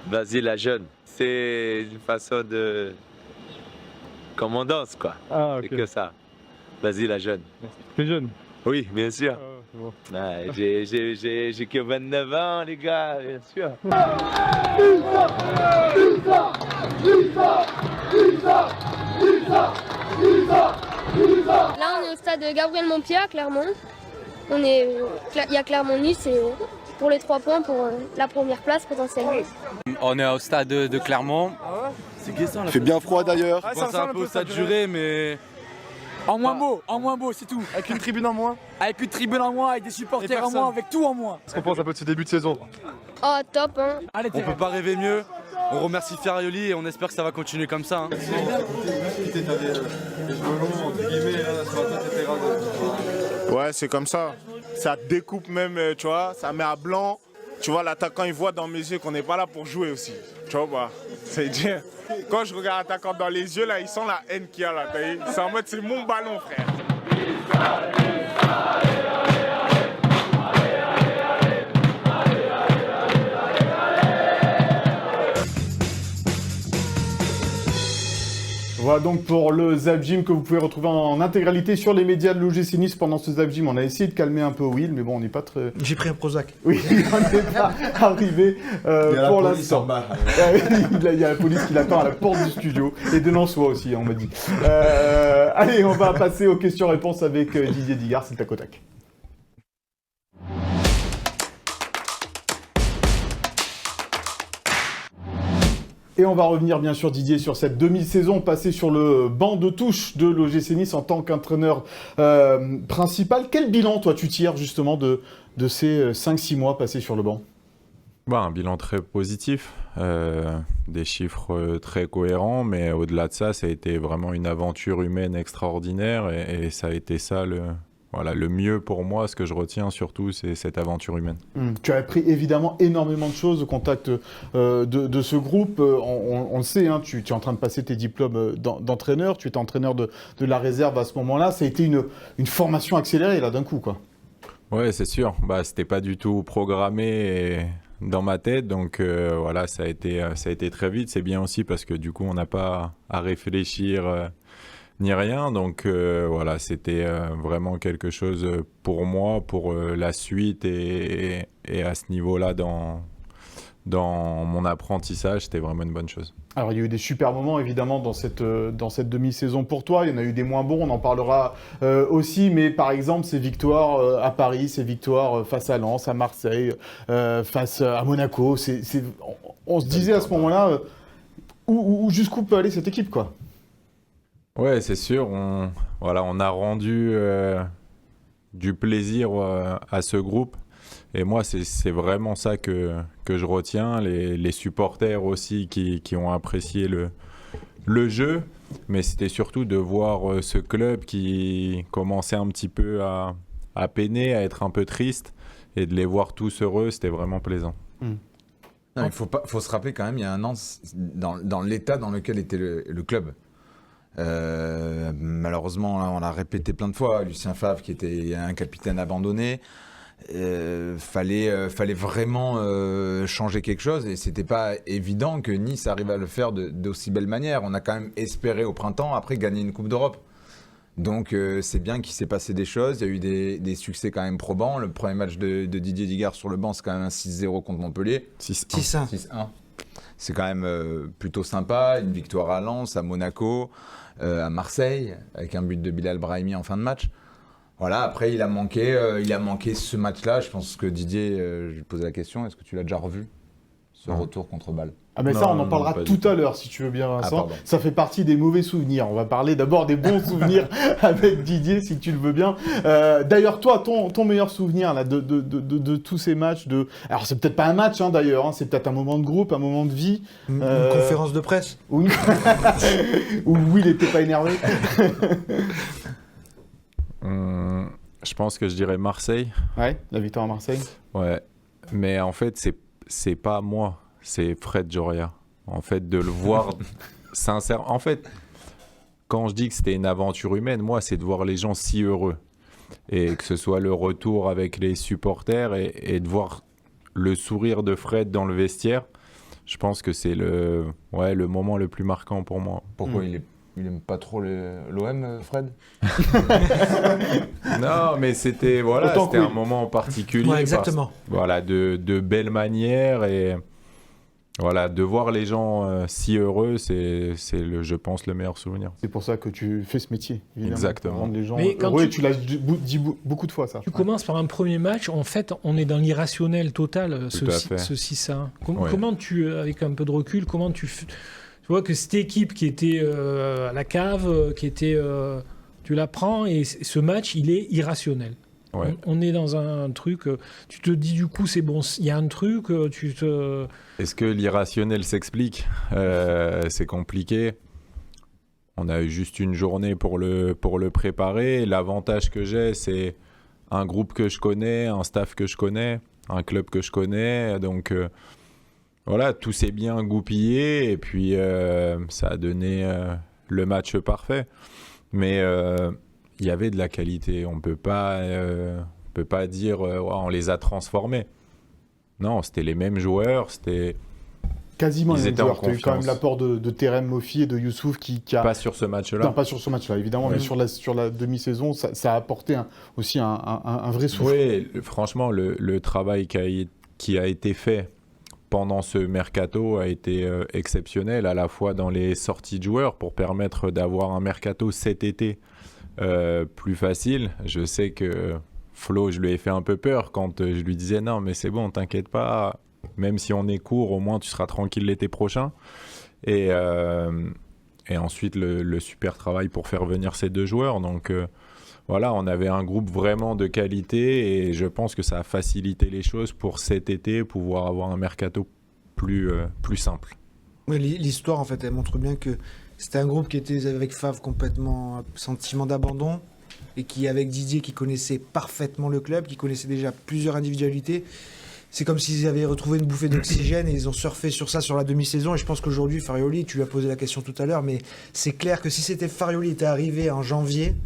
Vas-y la jeune. C'est une façon de... Comme on danse quoi. Ah, ok. C'est que ça. Vas-y la jeune. T'es jeune? Oui, bien sûr. C'est bon. Ah, j'ai que 29 ans les gars, bien sûr. Là on est au stade Gabriel Montpied à Clermont. Il y a Clermont-Nice et pour les 3 points pour la première place potentiellement. On est au stade de Clermont. Ah ouais? C'est gai ça là. Il fait bien froid d'ailleurs. Ah, ça un peu au stade Juré mais... En moins beau, c'est tout. Avec une tribune en moins? Avec une tribune en moins, avec des supporters en moins, avec tout en moins. Qu'est-ce qu'on pense un peu de ce début de saison? Oh top hein. Allez, on peut pas rêver mieux. On remercie Ferrioli et on espère que ça va continuer comme ça. Hein. Ouais, c'est comme ça. Ça découpe même, tu vois, ça met à blanc. Tu vois, l'attaquant, il voit dans mes yeux qu'on n'est pas là pour jouer aussi. Tu vois, bah, c'est dire. Quand je regarde l'attaquant dans les yeux, là, il sent la haine qu'il y a là. C'est en mode, c'est mon ballon, frère. Voilà donc pour le Zap Gym que vous pouvez retrouver en intégralité sur les médias de l'OGC Nice. Pendant ce Zap Gym, on a essayé de calmer un peu Will, mais bon, on n'est pas très... J'ai pris un Prozac. Oui, on n'est pas arrivé pour l'instant. Il y a la police qui l'attend à la porte du studio, et de Nançois aussi, on m'a dit. Allez, on va passer aux questions-réponses avec Didier Digard, c'est le tac au tac. Et on va revenir bien sûr Didier sur cette demi-saison passée sur le banc de touche de l'OGC Nice en tant qu'entraîneur principal. Quel bilan toi tu tires justement de ces 5-6 mois passés sur le banc? Un bilan très positif, des chiffres très cohérents, mais au-delà de ça, ça a été vraiment une aventure humaine extraordinaire et ça a été ça voilà, le mieux pour moi, ce que je retiens surtout, c'est cette aventure humaine. Tu as appris évidemment énormément de choses au contact de ce groupe. On le sait, hein, tu es en train de passer tes diplômes d'entraîneur. Tu étais entraîneur de la réserve à ce moment-là. Ça a été une formation accélérée là d'un coup, quoi. Ouais, c'est sûr. C'était pas du tout programmé dans ma tête, donc voilà, ça a été très vite. C'est bien aussi parce que du coup, on n'a pas à réfléchir ni rien. Donc voilà, c'était vraiment quelque chose pour moi, pour la suite et à ce niveau-là dans mon apprentissage, c'était vraiment une bonne chose. Alors, il y a eu des super moments, évidemment, dans cette demi-saison pour toi. Il y en a eu des moins bons, on en parlera aussi. Mais par exemple, ces victoires à Paris, ces victoires face à Lens, à Marseille, face à Monaco, on se disait à ce moment-là jusqu'où peut aller cette équipe, quoi. Ouais, c'est sûr. On a rendu du plaisir à ce groupe. Et moi, c'est vraiment ça que je retiens. Les supporters aussi qui ont apprécié le jeu. Mais c'était surtout de voir ce club qui commençait un petit peu à peiner, à être un peu triste. Et de les voir tous heureux, c'était vraiment plaisant. Non, il faut se rappeler quand même, il y a un an, dans l'état dans lequel était le club. Malheureusement, là, on l'a répété plein de fois, Lucien Favre qui était un capitaine abandonné. Fallait vraiment changer quelque chose et c'était pas évident que Nice arrive à le faire d'aussi belle manière. On a quand même espéré au printemps après gagner une Coupe d'Europe. Donc c'est bien qu'il s'est passé des choses. Il y a eu des succès quand même probants. Le premier match de Didier Digard sur le banc, c'est quand même un 6-0 contre Montpellier. 6-1. C'est quand même plutôt sympa. Une victoire à Lens, à Monaco, à Marseille, avec un but de Bilal Brahimi en fin de match. Voilà, après il a manqué ce match-là. Je pense que Didier, je lui posais la question, est-ce que tu l'as déjà revu, ce retour contre Bâle? Ah mais ça, on en parlera tout à l'heure, si tu veux bien, Vincent. Ça fait partie des mauvais souvenirs. On va parler d'abord des bons souvenirs avec Didier, si tu le veux bien. D'ailleurs, toi, ton meilleur souvenir là, de tous ces matchs, alors c'est peut-être pas un match, hein, d'ailleurs, hein, c'est peut-être un moment de groupe, un moment de vie. Une conférence de presse. Où Will n'était pas énervé. Je pense que je dirais Marseille. Ouais, la victoire à Marseille. Ouais, mais en fait, c'est pas moi, c'est Fred Joria. En fait, de le voir sincère. En fait, quand je dis que c'était une aventure humaine, moi, c'est de voir les gens si heureux. Et que ce soit le retour avec les supporters et de voir le sourire de Fred dans le vestiaire. Je pense que c'est le moment le plus marquant pour moi. Pourquoi il aime pas trop l'OM, Fred? Non, mais c'était un moment particulier. Ouais, exactement. De belles manières et voilà, de voir les gens si heureux, c'est je pense, le meilleur souvenir. C'est pour ça que tu fais ce métier, évidemment. Exactement. Rendre les gens heureux, tu l'as dit beaucoup de fois, ça. Tu commences par un premier match, en fait, on est dans l'irrationnel total, ce 6-1. Comment avec un peu de recul, comment tu vois que cette équipe qui était à la cave, tu la prends et ce match, il est irrationnel. Ouais. On est dans un truc, tu te dis du coup c'est bon, il y a un truc, Est-ce que l'irrationnel s'explique? C'est compliqué. On a eu juste une journée pour le préparer. L'avantage que j'ai, c'est un groupe que je connais, un staff que je connais, un club que je connais, donc... Voilà, tout s'est bien goupillé et puis ça a donné le match parfait. Mais il y avait de la qualité. On peut pas dire on les a transformés. Non, c'était les mêmes joueurs. C'était quasiment les mêmes joueurs. Tu as eu quand même l'apport de Terem Moffi et de Youssouf qui a... Pas sur ce match-là. Non, pas sur ce match-là, évidemment, mais sur la demi-saison, ça a apporté aussi un vrai souffle. Oui, franchement, le travail qui a été fait pendant ce mercato a été exceptionnel, à la fois dans les sorties de joueurs pour permettre d'avoir un mercato cet été plus facile. Je sais que Flo, je lui ai fait un peu peur quand je lui disais non mais c'est bon, t'inquiète pas, même si on est court, au moins tu seras tranquille l'été prochain. Et ensuite le super travail pour faire venir ces deux joueurs. Donc voilà, on avait un groupe vraiment de qualité et je pense que ça a facilité les choses pour cet été, pouvoir avoir un mercato plus simple. Oui, l'histoire, en fait, elle montre bien que c'était un groupe qui était avec Favre complètement sentiment d'abandon. et qui, avec Didier, qui connaissait parfaitement le club, qui connaissait déjà plusieurs individualités, c'est comme s'ils avaient retrouvé une bouffée d'oxygène et ils ont surfé sur ça sur la demi-saison. Et je pense qu'aujourd'hui, Farioli, tu lui as posé la question tout à l'heure, mais c'est clair que si c'était Farioli était arrivé en janvier,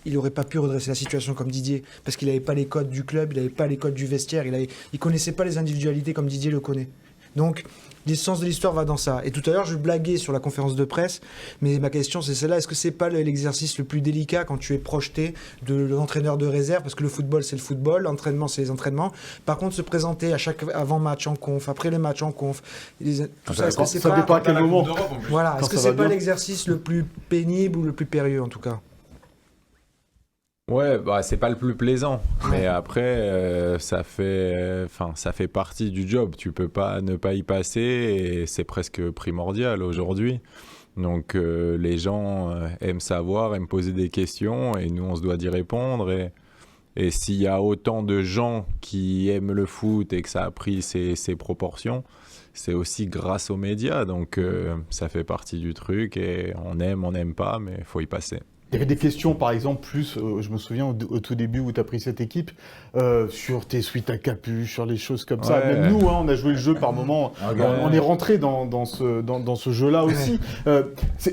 il n'aurait pas pu redresser la situation comme Didier, parce qu'il n'avait pas les codes du club, il n'avait pas les codes du vestiaire, il ne connaissait pas les individualités comme Didier le connaît. Donc, l'essence de l'histoire va dans ça. Et tout à l'heure, je blaguais sur la conférence de presse, mais ma question, c'est celle-là. Est-ce que c'est pas l'exercice le plus délicat quand tu es projeté de l'entraîneur de réserve? Parce que le football, c'est le football, l'entraînement, c'est les entraînements. Par contre, se présenter à chaque avant-match en conf, après les matchs en conf, tout ça, est-ce que c'est pas... dépend à quel moment. Voilà, est-ce que c'est pas l'exercice le plus pénible ou le plus périlleux, en tout cas? Ouais, bah c'est pas le plus plaisant, mais après ça fait partie du job. Tu peux pas ne pas y passer et c'est presque primordial aujourd'hui. Donc les gens aiment savoir, aiment poser des questions et nous on se doit d'y répondre. Et s'il y a autant de gens qui aiment le foot et que ça a pris ses proportions, c'est aussi grâce aux médias. Donc ça fait partie du truc et on n'aime pas, mais il faut y passer. Il y avait des questions, par exemple, je me souviens au tout début où tu as pris cette équipe, sur tes suites à capuche, sur les choses comme ça. Même nous, on a joué le jeu par moment, on est rentré dans ce jeu-là aussi.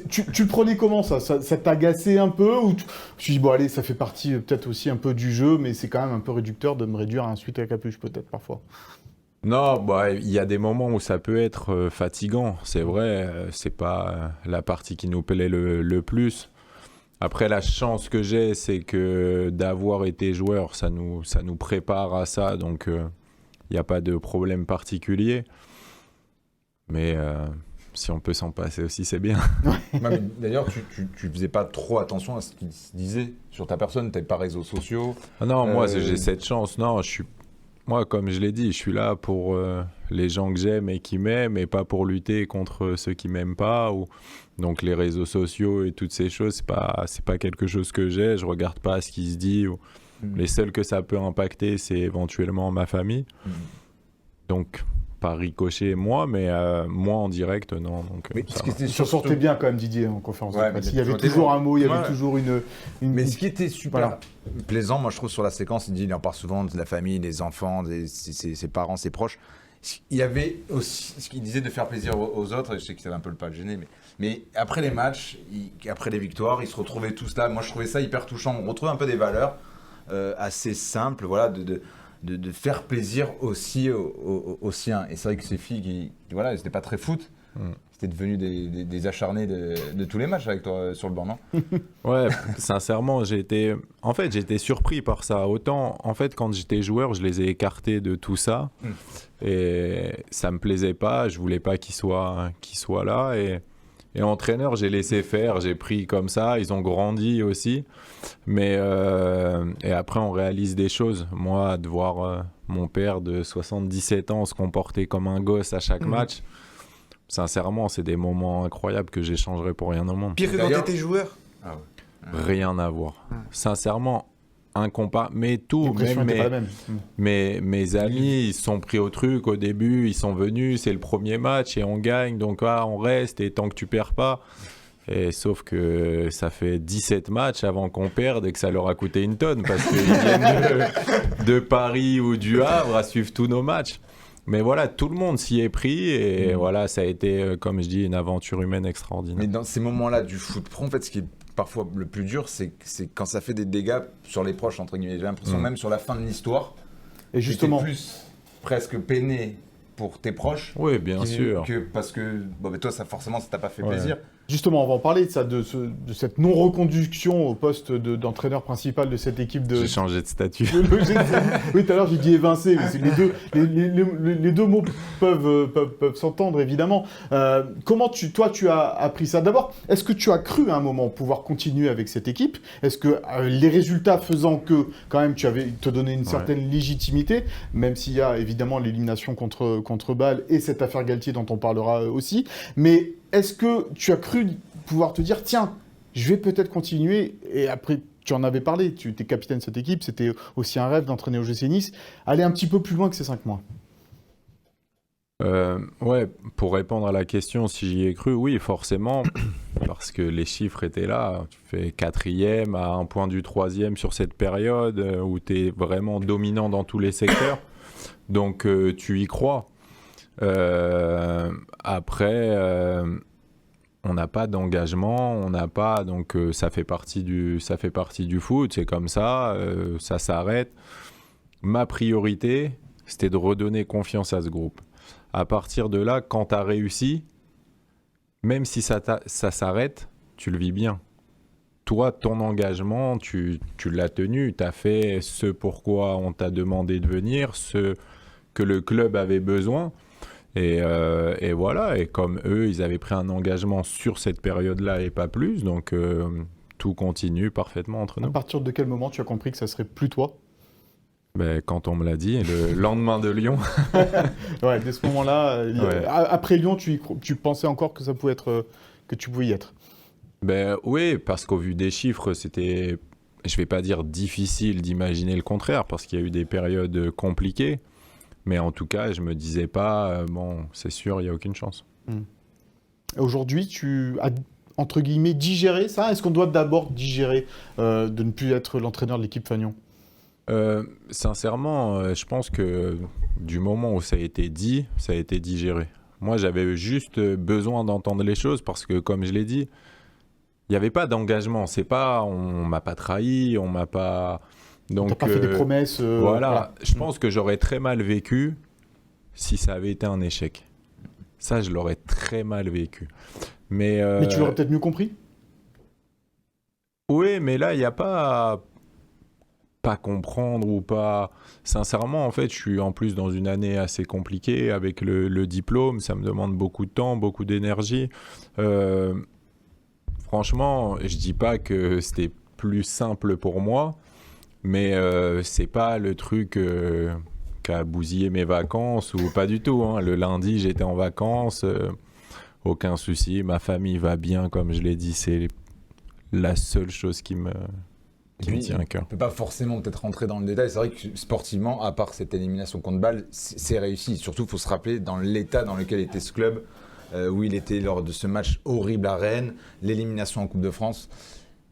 Tu le prenais comment ça t'agaçait un peu ou tu dis, bon allez, ça fait partie peut-être aussi un peu du jeu, mais c'est quand même un peu réducteur de me réduire à un suite à capuche peut-être parfois. Non, bah, il y a des moments où ça peut être fatigant, c'est vrai, c'est pas la partie qui nous plaît le plus. Après, la chance que j'ai, c'est que d'avoir été joueur, ça nous prépare à ça, donc il n'y a pas de problème particulier. Mais si on peut s'en passer aussi, c'est bien. D'ailleurs, tu faisais pas trop attention à ce qu'il se disait sur ta personne, tu n'avais pas réseaux sociaux. Ah non, moi j'ai cette chance. Non, moi, comme je l'ai dit, je suis là pour les gens que j'aime et qui m'aiment, et pas pour lutter contre ceux qui m'aiment pas. Donc les réseaux sociaux et toutes ces choses, c'est pas quelque chose que j'ai. Je regarde pas ce qui se dit. Les seuls que ça peut impacter, c'est éventuellement ma famille. Donc pas ricochet moi, mais moi en direct, non. Donc, tu sortais bien quand même, Didier, en conférence de presse. Il y avait toujours un mot, il y avait toujours une... Mais ce qui était super plaisant, moi je trouve, sur la séquence, il en parle souvent de la famille, des enfants, ses parents, ses proches. Il y avait aussi ce qu'il disait de faire plaisir aux autres, et je sais que ça va un peu le pas le gêner, mais après les matchs, après les victoires, ils se retrouvaient tous là. Moi je trouvais ça hyper touchant. On retrouvait un peu des valeurs assez simples, voilà, de faire plaisir aussi aux siens. Et c'est vrai que ces filles, voilà, elles n'étaient pas très foot. C'était devenu des acharnés de tous les matchs avec toi sur le banc, non? Ouais, sincèrement, j'ai été surpris par ça. Autant, en fait, quand j'étais joueur, je les ai écartés de tout ça. Et ça me plaisait pas. Je voulais pas qu'ils soient là. Et entraîneur, j'ai laissé faire. J'ai pris comme ça. Ils ont grandi aussi. Mais et après, on réalise des choses. Moi, de voir mon père de 77 ans se comporter comme un gosse à chaque match... Sincèrement, c'est des moments incroyables que j'échangerais pour rien au monde. Pire que quand t'étais joueur? Rien à voir. Sincèrement, incomparable. Mais tout, même mes amis, ils se sont pris au truc au début, ils sont venus, c'est le premier match et on gagne, donc on reste, et tant que tu perds pas. Et sauf que ça fait 17 matchs avant qu'on perde et que ça leur a coûté une tonne, parce qu'ils viennent de Paris ou du Havre à suivre tous nos matchs. Mais voilà, tout le monde s'y est pris et voilà, ça a été, comme je dis, une aventure humaine extraordinaire. Mais dans ces moments-là du foot pro, en fait, ce qui est parfois le plus dur, c'est quand ça fait des dégâts sur les proches, entre guillemets. J'ai l'impression même sur la fin de l'histoire, et justement, plus presque peiné pour tes proches. Oui, bien sûr. Parce que mais toi, ça forcément, ça t'a pas fait plaisir. Justement, on va en parler de ça, de cette non-reconduction au poste d'entraîneur principal de cette équipe de... J'ai changé de statut. Oui, tout à l'heure, j'ai dit évincé, mais les deux mots peuvent s'entendre, évidemment. Comment toi, tu as appris ça? D'abord, est-ce que tu as cru à un moment pouvoir continuer avec cette équipe? Est-ce que les résultats faisant que, quand même, te donné une certaine légitimité, même s'il y a évidemment l'élimination contre Bâle et cette affaire Galtier dont on parlera aussi, mais est-ce que tu as cru pouvoir te dire, tiens, je vais peut-être continuer, et après, tu en avais parlé, tu étais capitaine de cette équipe, c'était aussi un rêve d'entraîner au GC Nice, aller un petit peu plus loin que ces 5 mois? Ouais, pour répondre à la question, si j'y ai cru, oui, forcément. parce que les chiffres étaient là. Tu fais 4e à 1 point du 3e sur cette période où tu es vraiment dominant dans tous les secteurs. Donc tu y crois. Après, on n'a pas d'engagement, on n'a pas, donc ça fait partie du foot, c'est comme ça, ça s'arrête. Ma priorité, c'était de redonner confiance à ce groupe. À partir de là, quand tu as réussi, même si ça s'arrête, tu le vis bien. Toi, ton engagement, tu l'as tenu, tu as fait ce pourquoi on t'a demandé de venir, ce que le club avait besoin. Et voilà, et comme eux, ils avaient pris un engagement sur cette période-là et pas plus, donc tout continue parfaitement entre nous. À partir de quel moment tu as compris que ça serait plus toi ? Quand on me l'a dit, le lendemain de Lyon. Ouais, dès ce moment-là, après Lyon, tu pensais encore que ça pouvait être, que tu pouvais y être ? Oui, parce qu'au vu des chiffres, c'était, je vais pas dire difficile d'imaginer le contraire, parce qu'il y a eu des périodes compliquées. Mais en tout cas, je me disais pas, c'est sûr, il n'y a aucune chance. Aujourd'hui, tu as, entre guillemets, digéré ça ? Est-ce qu'on doit d'abord digérer de ne plus être l'entraîneur de l'équipe Fagnon ? Sincèrement, je pense que du moment où ça a été dit, ça a été digéré. Moi, j'avais juste besoin d'entendre les choses parce que, comme je l'ai dit, il n'y avait pas d'engagement. C'est pas, on m'a pas trahi, on m'a pas... Donc, t'as pas fait des promesses. Voilà, je pense que j'aurais très mal vécu si ça avait été un échec. Ça, je l'aurais très mal vécu. Mais tu l'aurais peut-être mieux compris ? Oui, mais là, il n'y a pas comprendre ou pas. Sincèrement, en fait, je suis en plus dans une année assez compliquée avec le diplôme. Ça me demande beaucoup de temps, beaucoup d'énergie. Franchement, je dis pas que c'était plus simple pour moi. Mais c'est pas le truc qui a bousillé mes vacances ou pas du tout. Hein. Le lundi, j'étais en vacances, aucun souci. Ma famille va bien, comme je l'ai dit. C'est la seule chose qui me tient à cœur. On ne peut pas forcément peut-être rentrer dans le détail. C'est vrai que sportivement, à part cette élimination contre Bâle, c'est réussi. Surtout, il faut se rappeler dans l'état dans lequel était ce club, où il était lors de ce match horrible à Rennes, l'élimination en Coupe de France.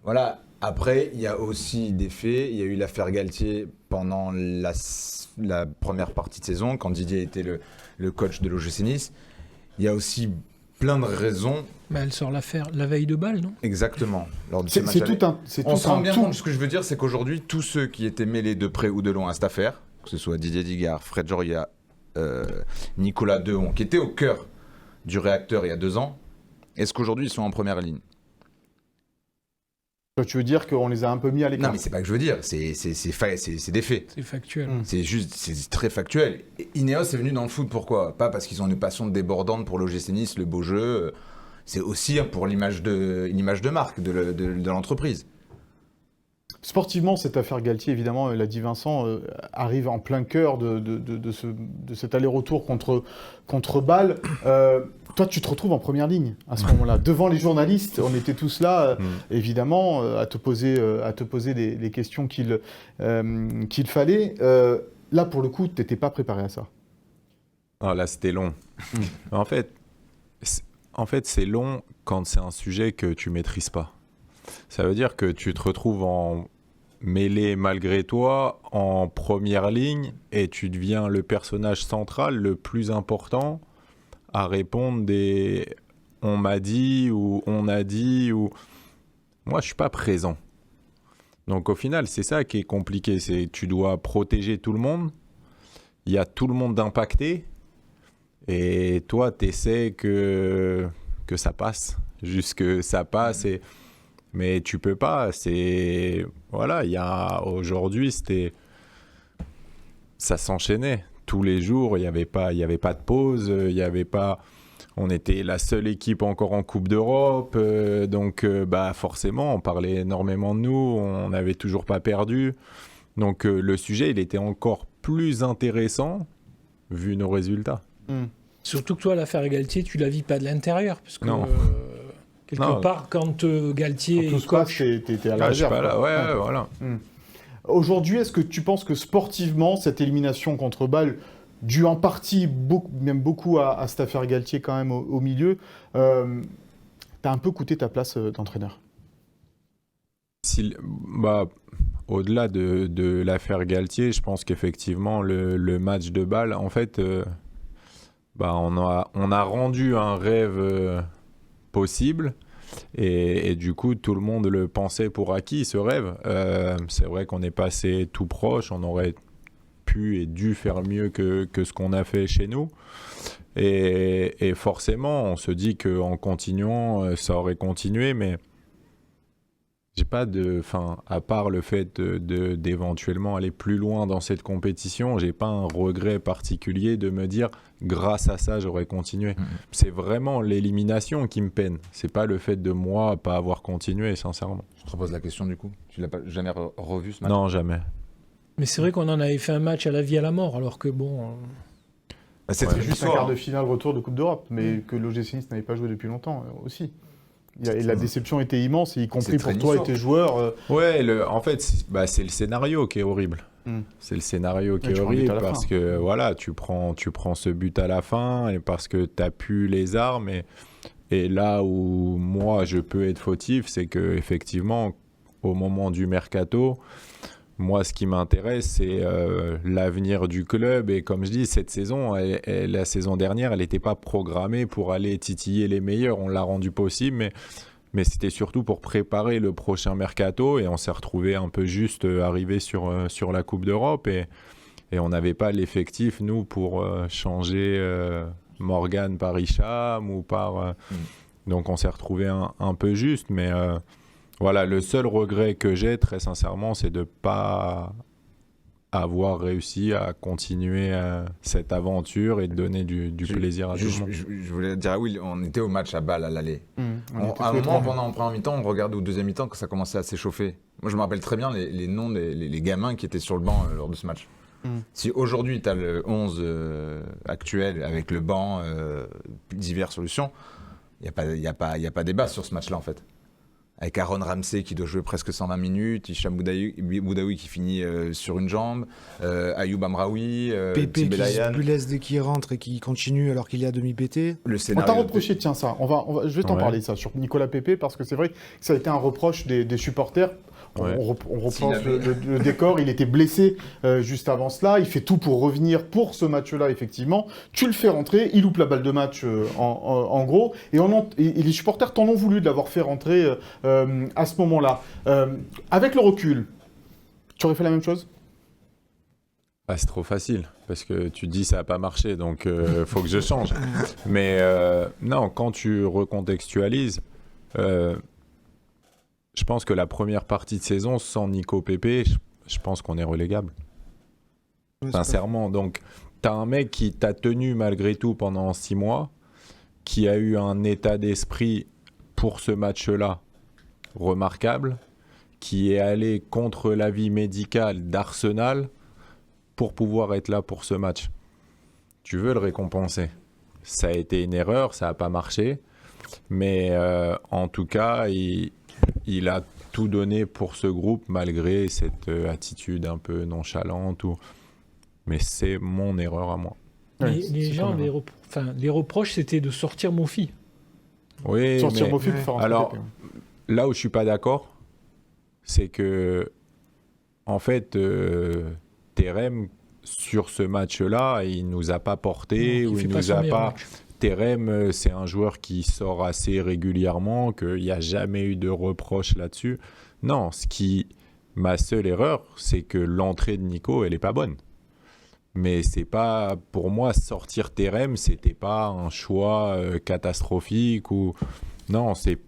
Voilà. Après, il y a aussi des faits. Il y a eu l'affaire Galtier pendant la première partie de saison, quand Didier était le coach de l'OGC Nice. Il y a aussi plein de raisons. Elle sort l'affaire la veille de Bâle, non ? Exactement. On se rend bien compte. Ce que je veux dire, c'est qu'aujourd'hui, tous ceux qui étaient mêlés de près ou de loin à cette affaire, que ce soit Didier Digard, Fred Joria, Nicolas Dehon, qui étaient au cœur du réacteur il y a 2 ans, est-ce qu'aujourd'hui ils sont en première ligne ? Tu veux dire qu'on les a un peu mis à l'écart ? Non, mais c'est pas que je veux dire, c'est des faits. C'est factuel. C'est très factuel. Et Ineos est venu dans le foot, pourquoi ? Pas parce qu'ils ont une passion débordante pour l'OGC Nice, le beau jeu. C'est aussi pour l'image de marque de l'entreprise. Sportivement, cette affaire Galtier, évidemment, l'a dit Vincent, arrive en plein cœur de cet aller-retour contre Bâle. Toi, tu te retrouves en première ligne à ce moment-là. Devant les journalistes, on était tous là, évidemment, à te poser les questions qu'il fallait. Là, pour le coup, tu n'étais pas préparé à ça. Oh, là, c'était long. En fait, c'est long quand c'est un sujet que tu ne maîtrises pas. Ça veut dire que tu te retrouves mêlé malgré toi en première ligne et tu deviens le personnage central, le plus important à répondre des « on m'a dit » ou « on a dit » ou « moi je suis pas présent ». Donc au final, c'est ça qui est compliqué, c'est tu dois protéger tout le monde, il y a tout le monde d'impacté et toi tu essaies que ça passe, juste que ça passe mais tu peux pas, c'est... Voilà, aujourd'hui, ça s'enchaînait. Tous les jours, il y avait pas de pause, on était la seule équipe encore en Coupe d'Europe, donc forcément, on parlait énormément de nous, on n'avait toujours pas perdu. Donc le sujet, il était encore plus intéressant vu nos résultats. Surtout que toi, l'affaire Galtier, tu la vis pas de l'intérieur, parce que... Non. Quelque part, quand Galtier est coach, t'étais à la réserve. Ouais, voilà. Aujourd'hui, est-ce que tu penses que sportivement, cette élimination contre Bâle, due en partie, beaucoup à cette affaire Galtier quand même au milieu, t'a un peu coûté ta place d'entraîneur? Au-delà de l'affaire Galtier, je pense qu'effectivement, le match de Bâle, en fait, on a rendu un rêve possible. Et du coup, tout le monde le pensait pour acquis, ce rêve. C'est vrai qu'on est passé tout proche, on aurait pu et dû faire mieux que ce qu'on a fait chez nous. Et forcément, on se dit qu'en continuant, ça aurait continué, mais j'ai pas à part le fait d'éventuellement aller plus loin dans cette compétition, j'ai pas un regret particulier de me dire grâce à ça j'aurais continué. C'est vraiment l'élimination qui me peine. C'est pas le fait de moi pas avoir continué, sincèrement. Je te repose la question du coup. Tu l'as pas jamais revu ce match? Non, jamais. Mais c'est vrai qu'on en avait fait un match à la vie à la mort, alors que bon. C'est juste un quart de finale retour de Coupe d'Europe, mais que l'OGC Nice n'avait pas joué depuis longtemps aussi. Et la déception était immense, y compris pour toi et tes joueurs. En fait, c'est le scénario qui est horrible. C'est le scénario qui est horrible parce que voilà, tu prends ce but à la fin et parce que tu n'as plus les armes. Et là où moi je peux être fautif, c'est qu'effectivement, au moment du mercato, moi ce qui m'intéresse, c'est l'avenir du club. Et comme je dis, cette saison, la saison dernière, elle n'était pas programmée pour aller titiller les meilleurs. On l'a rendu possible, mais c'était surtout pour préparer le prochain mercato. Et on s'est retrouvé un peu juste arrivé sur la Coupe d'Europe. Et on n'avait pas l'effectif, nous, pour changer Morgan par Hicham ou par... Donc on s'est retrouvé un peu juste, mais... Voilà, le seul regret que j'ai, très sincèrement, c'est de ne pas avoir réussi à continuer cette aventure et de donner du plaisir à tout le monde. Je voulais dire, oui, on était au match à Bâle à l'aller. À un moment, pendant en première mi-temps, on regardait au deuxième mi-temps que ça commençait à s'échauffer. Moi, je me rappelle très bien les noms des gamins qui étaient sur le banc lors de ce match. Si aujourd'hui, tu as le 11 actuel avec le banc, diverses solutions, il n'y a pas débat sur ce match-là, en fait. Avec Aaron Ramsey qui doit jouer presque 120 minutes, Hicham Boudaoui qui finit sur une jambe, Ayoub Amraoui, Pépé qui se blesse dès qu'il rentre et qui continue alors qu'il est à demi-pété. On t'a reproché, tiens ça, je vais t'en parler ça, sur Nicolas Pépé, parce que c'est vrai que ça a été un reproche des supporters. On repense le décor, il était blessé juste avant cela, il fait tout pour revenir pour ce match-là, effectivement. Tu le fais rentrer, il loupe la balle de match en gros, et les supporters t'en ont voulu de l'avoir fait rentrer à ce moment-là. Avec le recul, tu aurais fait la même chose ? C'est trop facile, parce que tu te dis ça n'a pas marché, donc faut que je change. Mais non, quand tu recontextualises... Je pense que la première partie de saison, sans Nico Pépé, je pense qu'on est relégable. Sincèrement. Donc, tu as un mec qui t'a tenu malgré tout pendant 6 mois, qui a eu un état d'esprit pour ce match-là remarquable, qui est allé contre l'avis médical d'Arsenal pour pouvoir être là pour ce match. Tu veux le récompenser. Ça a été une erreur, ça n'a pas marché, mais en tout cas, il a tout donné pour ce groupe malgré cette attitude un peu nonchalante. Mais c'est mon erreur à moi. Les gens, les reproches, c'était de sortir Mofi. Oui, sortir Mofi pour faire un alors, là où je ne suis pas d'accord, c'est que, en fait, Terem, sur ce match-là, il ne nous a pas porté ou il ne nous a pas... Terem, c'est un joueur qui sort assez régulièrement, qu'il n'y a jamais eu de reproche là-dessus. Non, ma seule erreur, c'est que l'entrée de Nico, elle n'est pas bonne. Mais c'est pas, pour moi, sortir Terem, c'était pas un choix catastrophique ou... Non, c'est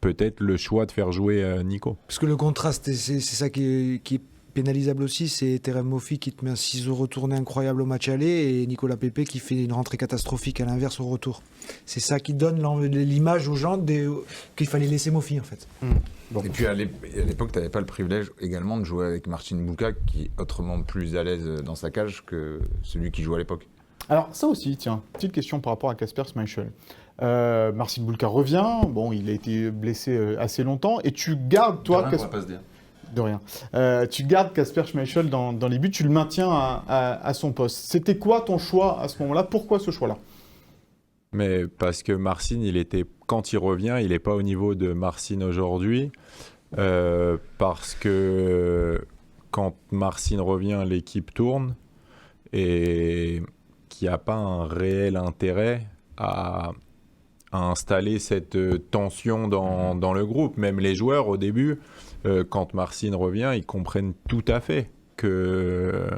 peut-être le choix de faire jouer Nico. Parce que le contraste, c'est ça qui est pénalisable aussi, c'est Terem Mofi qui te met un ciseau retourné incroyable au match aller et Nicolas Pépé qui fait une rentrée catastrophique à l'inverse au retour. C'est ça qui donne l'image aux gens qu'il fallait laisser Mofi en fait. Bon. Et puis à l'époque, tu n'avais pas le privilège également de jouer avec Marcin Bulka qui est autrement plus à l'aise dans sa cage que celui qui joue à l'époque. Alors ça aussi, tiens, petite question par rapport à Kasper Schmeichel. Marcin Bulka revient, bon, il a été blessé assez longtemps et tu gardes toi... on va pas se dire. De rien. Tu gardes Kasper Schmeichel dans les buts, tu le maintiens à son poste. C'était quoi ton choix à ce moment-là ? Pourquoi ce choix-là ? Mais parce que Marcin, quand il revient, il n'est pas au niveau de Marcin aujourd'hui. Parce que quand Marcin revient, l'équipe tourne et qu'il n'y a pas un réel intérêt à installer cette tension dans le groupe. Même les joueurs, au début, quand Marcin revient, ils comprennent tout à fait que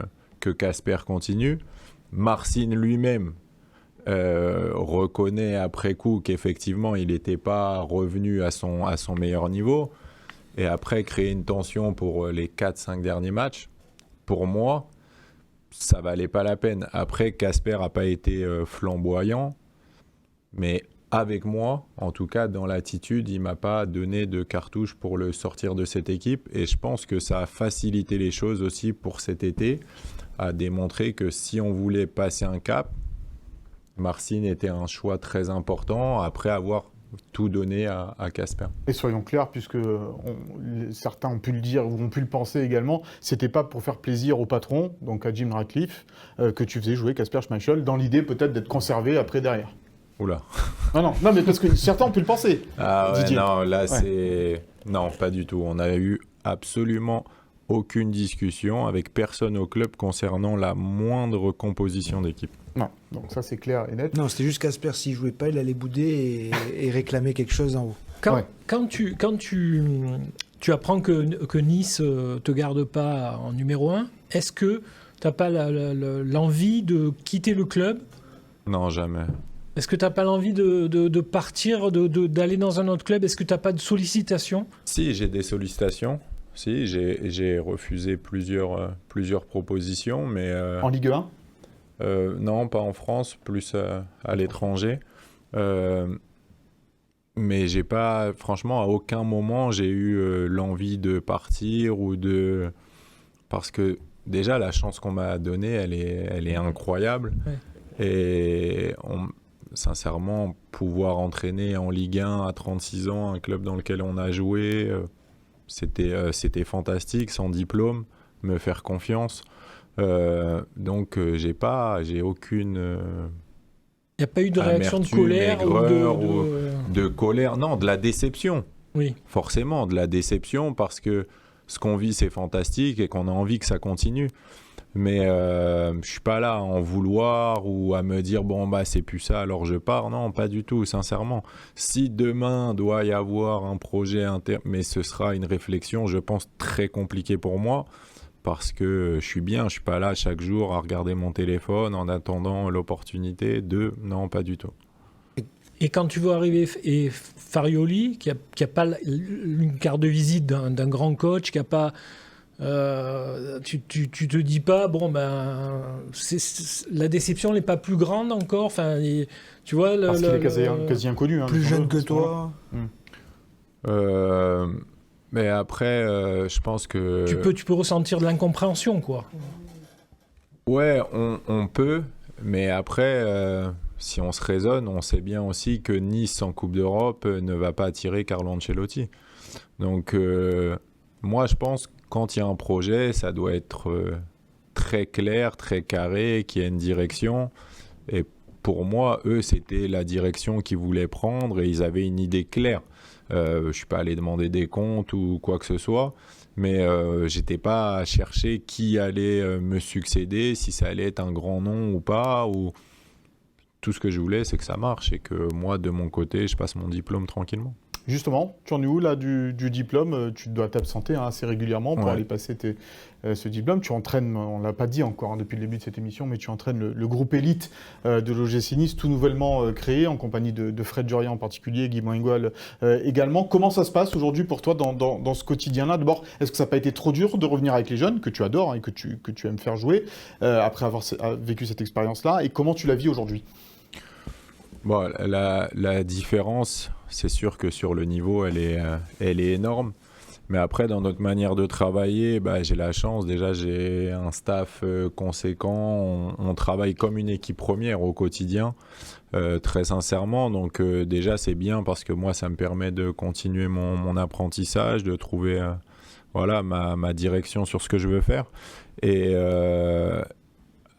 Casper continue. Marcin lui-même reconnaît après coup qu'effectivement, il n'était pas revenu à son meilleur niveau. Et après, créer une tension pour les 4-5 derniers matchs, pour moi, ça valait pas la peine. Après, Casper n'a pas été flamboyant, mais avec moi, en tout cas dans l'attitude, il m'a pas donné de cartouche pour le sortir de cette équipe. Et je pense que ça a facilité les choses aussi pour cet été, à démontrer que si on voulait passer un cap, Marcin était un choix très important après avoir tout donné à Casper. Et soyons clairs, puisque certains ont pu le dire ou ont pu le penser également, c'était pas pour faire plaisir au patron, donc à Jim Ratcliffe, que tu faisais jouer Kasper Schmeichel, dans l'idée peut-être d'être conservé après derrière. Oula. Non, mais parce que certains ont pu le penser. Ah ouais, non, là c'est... Non, pas du tout. On n'a eu absolument aucune discussion avec personne au club concernant la moindre composition d'équipe. Non, donc ça c'est clair et net. Non, c'était juste Casper, s'il jouait pas, il allait bouder et réclamer quelque chose en haut. Quand tu apprends que Nice te garde pas en numéro 1, est-ce que tu n'as pas l'envie de quitter le club? Non, jamais. Est-ce que tu n'as pas l'envie de partir, d'aller dans un autre club? Est-ce que tu n'as pas de sollicitations? Si, j'ai des sollicitations. Si, j'ai refusé plusieurs propositions, mais... En Ligue 1 non, pas en France, plus à l'étranger. Mais j'ai pas, franchement, à aucun moment, j'ai eu l'envie de partir parce que déjà, la chance qu'on m'a donnée, elle est incroyable. Ouais. Et sincèrement, pouvoir entraîner en Ligue 1 à 36 ans, un club dans lequel on a joué, c'était fantastique, sans diplôme, me faire confiance. Donc j'ai aucune il n'y a pas eu de réaction de colère de colère, non, de la déception. Oui. Forcément, de la déception parce que ce qu'on vit c'est fantastique et qu'on a envie que ça continue. Mais je suis pas là à en vouloir ou à me dire bon bah c'est plus ça alors je pars. Non, pas du tout, sincèrement. Si demain doit y avoir un projet mais ce sera une réflexion, je pense, très compliquée pour moi. Parce que je suis bien, je suis pas là chaque jour à regarder mon téléphone en attendant l'opportunité de... Non, pas du tout. Et quand tu vois arriver Farioli, qui a pas une carte de visite d'un grand coach, qui a pas... tu te dis pas, bon ben... la déception n'est pas plus grande encore, enfin, tu vois... Parce qu'il est quasi inconnu. Hein, plus jeune que toi. Mais après, je pense que... Tu peux ressentir de l'incompréhension, quoi. Ouais, on peut, mais après, si on se raisonne, on sait bien aussi que Nice en Coupe d'Europe ne va pas attirer Carlo Ancelotti. Donc, moi, je pense que quand il y a un projet, ça doit être très clair, très carré, qu'il y a une direction. Et pour moi, eux, c'était la direction qu'ils voulaient prendre et ils avaient une idée claire. Je ne suis pas allé demander des comptes ou quoi que ce soit, mais je n'étais pas à chercher qui allait me succéder, si ça allait être un grand nom ou pas. Tout ce que je voulais, c'est que ça marche et que moi, de mon côté, je passe mon diplôme tranquillement. Justement, tu en es où là du diplôme? Tu dois t'absenter assez régulièrement pour aller passer ce diplôme. Tu entraînes, on ne l'a pas dit encore depuis le début de cette émission, mais tu entraînes le groupe élite de l'OGC Nice, tout nouvellement créé, en compagnie de Fred Joria en particulier, Guy Boingual également. Comment ça se passe aujourd'hui pour toi dans ce quotidien-là? D'abord, est-ce que ça n'a pas été trop dur de revenir avec les jeunes, que tu adores et que tu aimes faire jouer, après avoir vécu cette expérience-là? Et comment tu la vis aujourd'hui? Bon, la différence, c'est sûr que sur le niveau, elle est énorme. Mais après, dans notre manière de travailler, j'ai la chance. Déjà, j'ai un staff conséquent. On travaille comme une équipe première au quotidien, très sincèrement. Donc déjà, c'est bien parce que moi, ça me permet de continuer mon apprentissage, de trouver ma direction sur ce que je veux faire. Et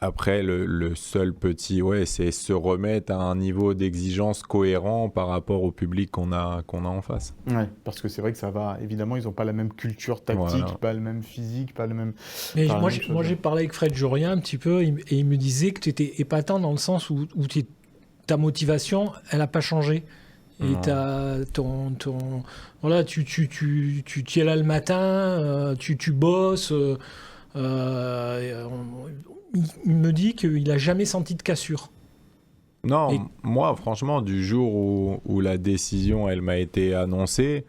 Après, le seul petit, c'est se remettre à un niveau d'exigence cohérent par rapport au public qu'on a en face. Ouais, parce que c'est vrai que ça va, évidemment, ils n'ont pas la même culture tactique, pas le même physique, pas le même... Mais moi, j'ai parlé avec Fred Jorien un petit peu, et il me disait que tu étais épatant dans le sens où ta motivation, elle n'a pas changé. Et voilà, tu es là le matin, tu bosses... il me dit qu'il n'a jamais senti de cassure. Non, moi, franchement, du jour où la décision, elle m'a été annoncée,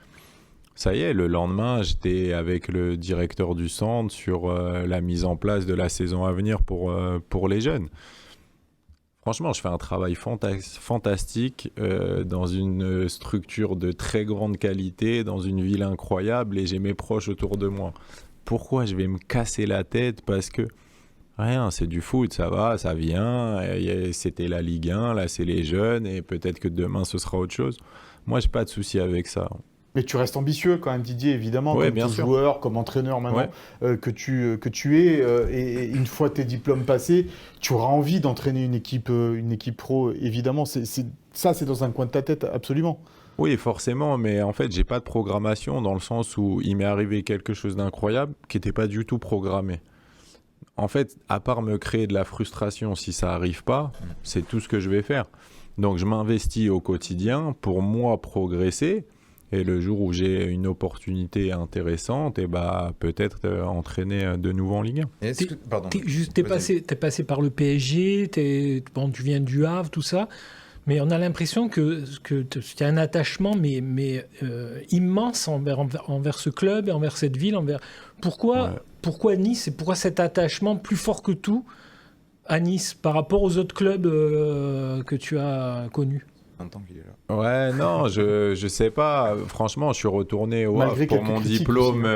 ça y est, le lendemain, j'étais avec le directeur du centre sur la mise en place de la saison à venir pour les jeunes. Franchement, je fais un travail fantastique dans une structure de très grande qualité, dans une ville incroyable, et j'ai mes proches autour de moi. Pourquoi je vais me casser la tête? Parce que rien, c'est du foot, ça va, ça vient. C'était la Ligue 1, là c'est les jeunes, et peut-être que demain ce sera autre chose. Moi, j'ai pas de souci avec ça. Mais tu restes ambitieux quand même, Didier, évidemment, ouais, comme joueur, comme entraîneur maintenant que tu es. Et une fois tes diplômes passés, tu auras envie d'entraîner une équipe pro, évidemment. C'est dans un coin de ta tête, absolument. Oui, forcément, mais en fait, j'ai pas de programmation dans le sens où il m'est arrivé quelque chose d'incroyable qui n'était pas du tout programmé. En fait, à part me créer de la frustration si ça arrive pas, c'est tout ce que je vais faire. Donc, je m'investis au quotidien pour moi progresser. Et le jour où j'ai une opportunité intéressante, et peut-être entraîner de nouveau en Ligue 1. T'es passé par le PSG, tu viens du Havre, tout ça. Mais on a l'impression que tu as un attachement mais immense envers ce club et envers cette ville. Pourquoi Nice et pourquoi cet attachement plus fort que tout à Nice par rapport aux autres clubs que tu as connus? Ouais, non, je sais pas. Franchement, je suis retourné au Havre pour mon diplôme.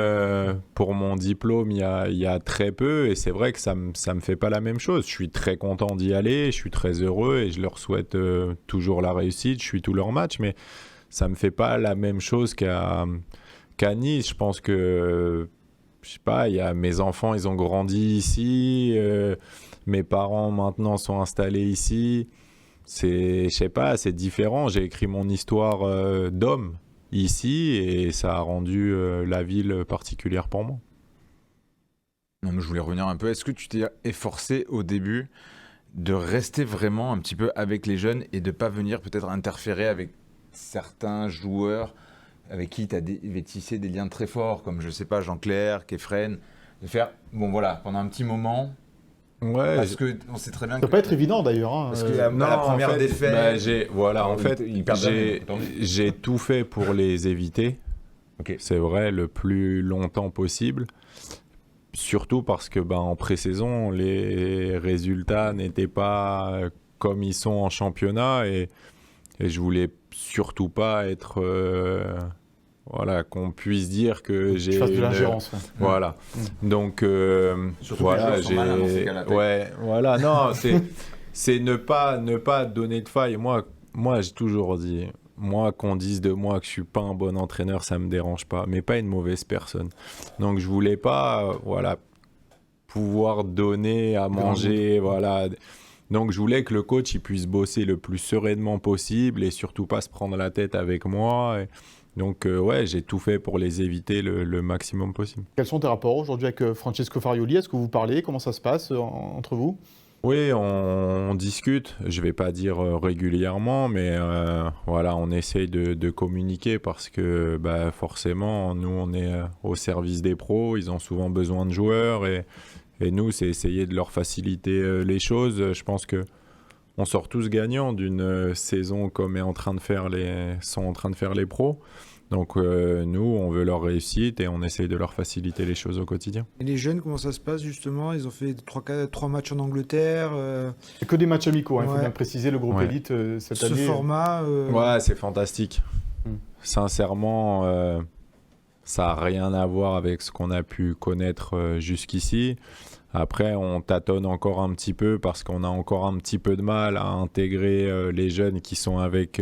Pour mon diplôme, il y a très peu, et c'est vrai que ça me fait pas la même chose. Je suis très content d'y aller, je suis très heureux, et je leur souhaite toujours la réussite. Je suis tous leurs matchs, mais ça me fait pas la même chose qu'à Nice. Je pense que, je sais pas, mes enfants, ils ont grandi ici, mes parents maintenant sont installés ici. Je sais pas, c'est différent. J'ai écrit mon histoire d'homme ici, et ça a rendu la ville particulière pour moi. Non, mais je voulais revenir un peu. Est-ce que tu t'es efforcé au début de rester vraiment un petit peu avec les jeunes et de pas venir peut-être interférer avec certains joueurs avec qui tu as tissé des liens très forts, comme je sais pas, Jean-Claire, Kefren, de faire, pendant un petit moment... Ouais, parce que on sait très bien ça peut pas être évident d'ailleurs. Parce que la première défaite, j'ai tout fait pour les éviter. C'est vrai, le plus longtemps possible. Surtout parce que en pré-saison, les résultats n'étaient pas comme ils sont en championnat, et je voulais surtout pas être qu'on puisse dire que j'ai de l'ingérence. Voilà. Donc c'est ne pas donner de faille. Moi j'ai toujours dit, qu'on dise de moi que je suis pas un bon entraîneur, ça me dérange pas, mais pas une mauvaise personne. Donc je voulais pas pouvoir donner à manger, Donc je voulais que le coach il puisse bosser le plus sereinement possible et surtout pas se prendre la tête avec moi. Donc j'ai tout fait pour les éviter le maximum possible. Quels sont tes rapports aujourd'hui avec Francesco Farioli? Est-ce que vous parlez? Comment ça se passe entre vous? Oui, on discute. Je ne vais pas dire régulièrement, mais on essaye de communiquer parce que forcément, nous, on est au service des pros. Ils ont souvent besoin de joueurs et nous, c'est essayer de leur faciliter les choses. Je pense que on sort tous gagnants d'une saison comme sont en train de faire les pros. Donc nous, on veut leur réussite et on essaye de leur faciliter les choses au quotidien. Et les jeunes, comment ça se passe justement? Ils ont fait 3 matchs en Angleterre. C'est que des matchs amicaux, il faut bien préciser, le groupe élite cette année. Ce format... Ouais, c'est fantastique. Sincèrement, ça n'a rien à voir avec ce qu'on a pu connaître jusqu'ici. Après, on tâtonne encore un petit peu parce qu'on a encore un petit peu de mal à intégrer les jeunes qui sont avec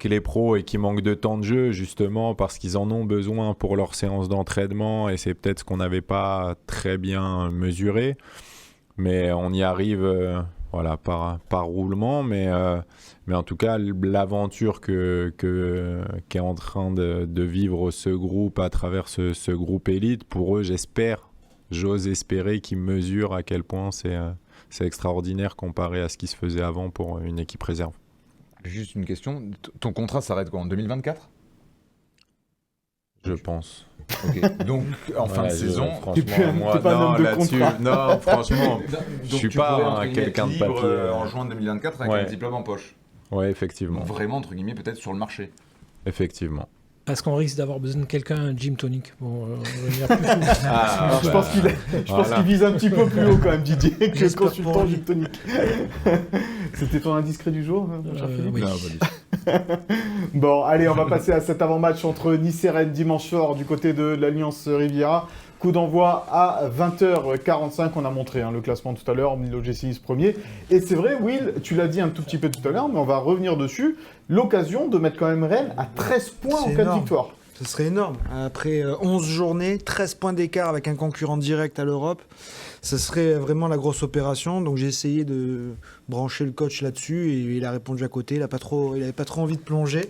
les pros et qui manquent de temps de jeu, justement parce qu'ils en ont besoin pour leur séance d'entraînement, et c'est peut-être ce qu'on n'avait pas très bien mesuré. Mais on y arrive voilà, par roulement. Mais en tout cas, l'aventure qu'est en train de vivre ce groupe à travers ce groupe élite, pour eux, j'ose espérer qu'ils mesurent à quel point c'est extraordinaire comparé à ce qui se faisait avant pour une équipe réserve. Juste une question, ton contrat s'arrête quoi, en 2024 ? Je pense. Ok, donc en fin de saison, t'es pas un homme de contrat. Non, franchement, je suis pas quelqu'un de papier. En juin 2024 avec un diplôme en poche. Ouais, effectivement. Donc vraiment, entre guillemets, peut-être sur le marché. Effectivement. Parce qu'on risque d'avoir besoin de quelqu'un, un gym tonic. Bon, revenir plus tôt. Je pense qu'il vise un petit peu plus haut quand même, Didier, que le consultant gym tonic. C'était ton indiscret du jour, mon cher Philippe ? Oui. Non, bon, allez, on va passer à cet avant-match entre Nice et Rennes dimanche soir du côté de l'Alliance Riviera. Coup d'envoi à 20h45. On a montré le classement tout à l'heure. L'OGC Nice premier. Et c'est vrai, Will, tu l'as dit un tout petit peu tout à l'heure, mais on va revenir dessus. L'occasion de mettre quand même Rennes à 13 points en cas de victoire. Ce serait énorme. Après 11 journées, 13 points d'écart avec un concurrent direct à l'Europe. Ce serait vraiment la grosse opération. Donc j'ai essayé de brancher le coach là-dessus et il a répondu à côté. Il n'avait pas trop envie de plonger.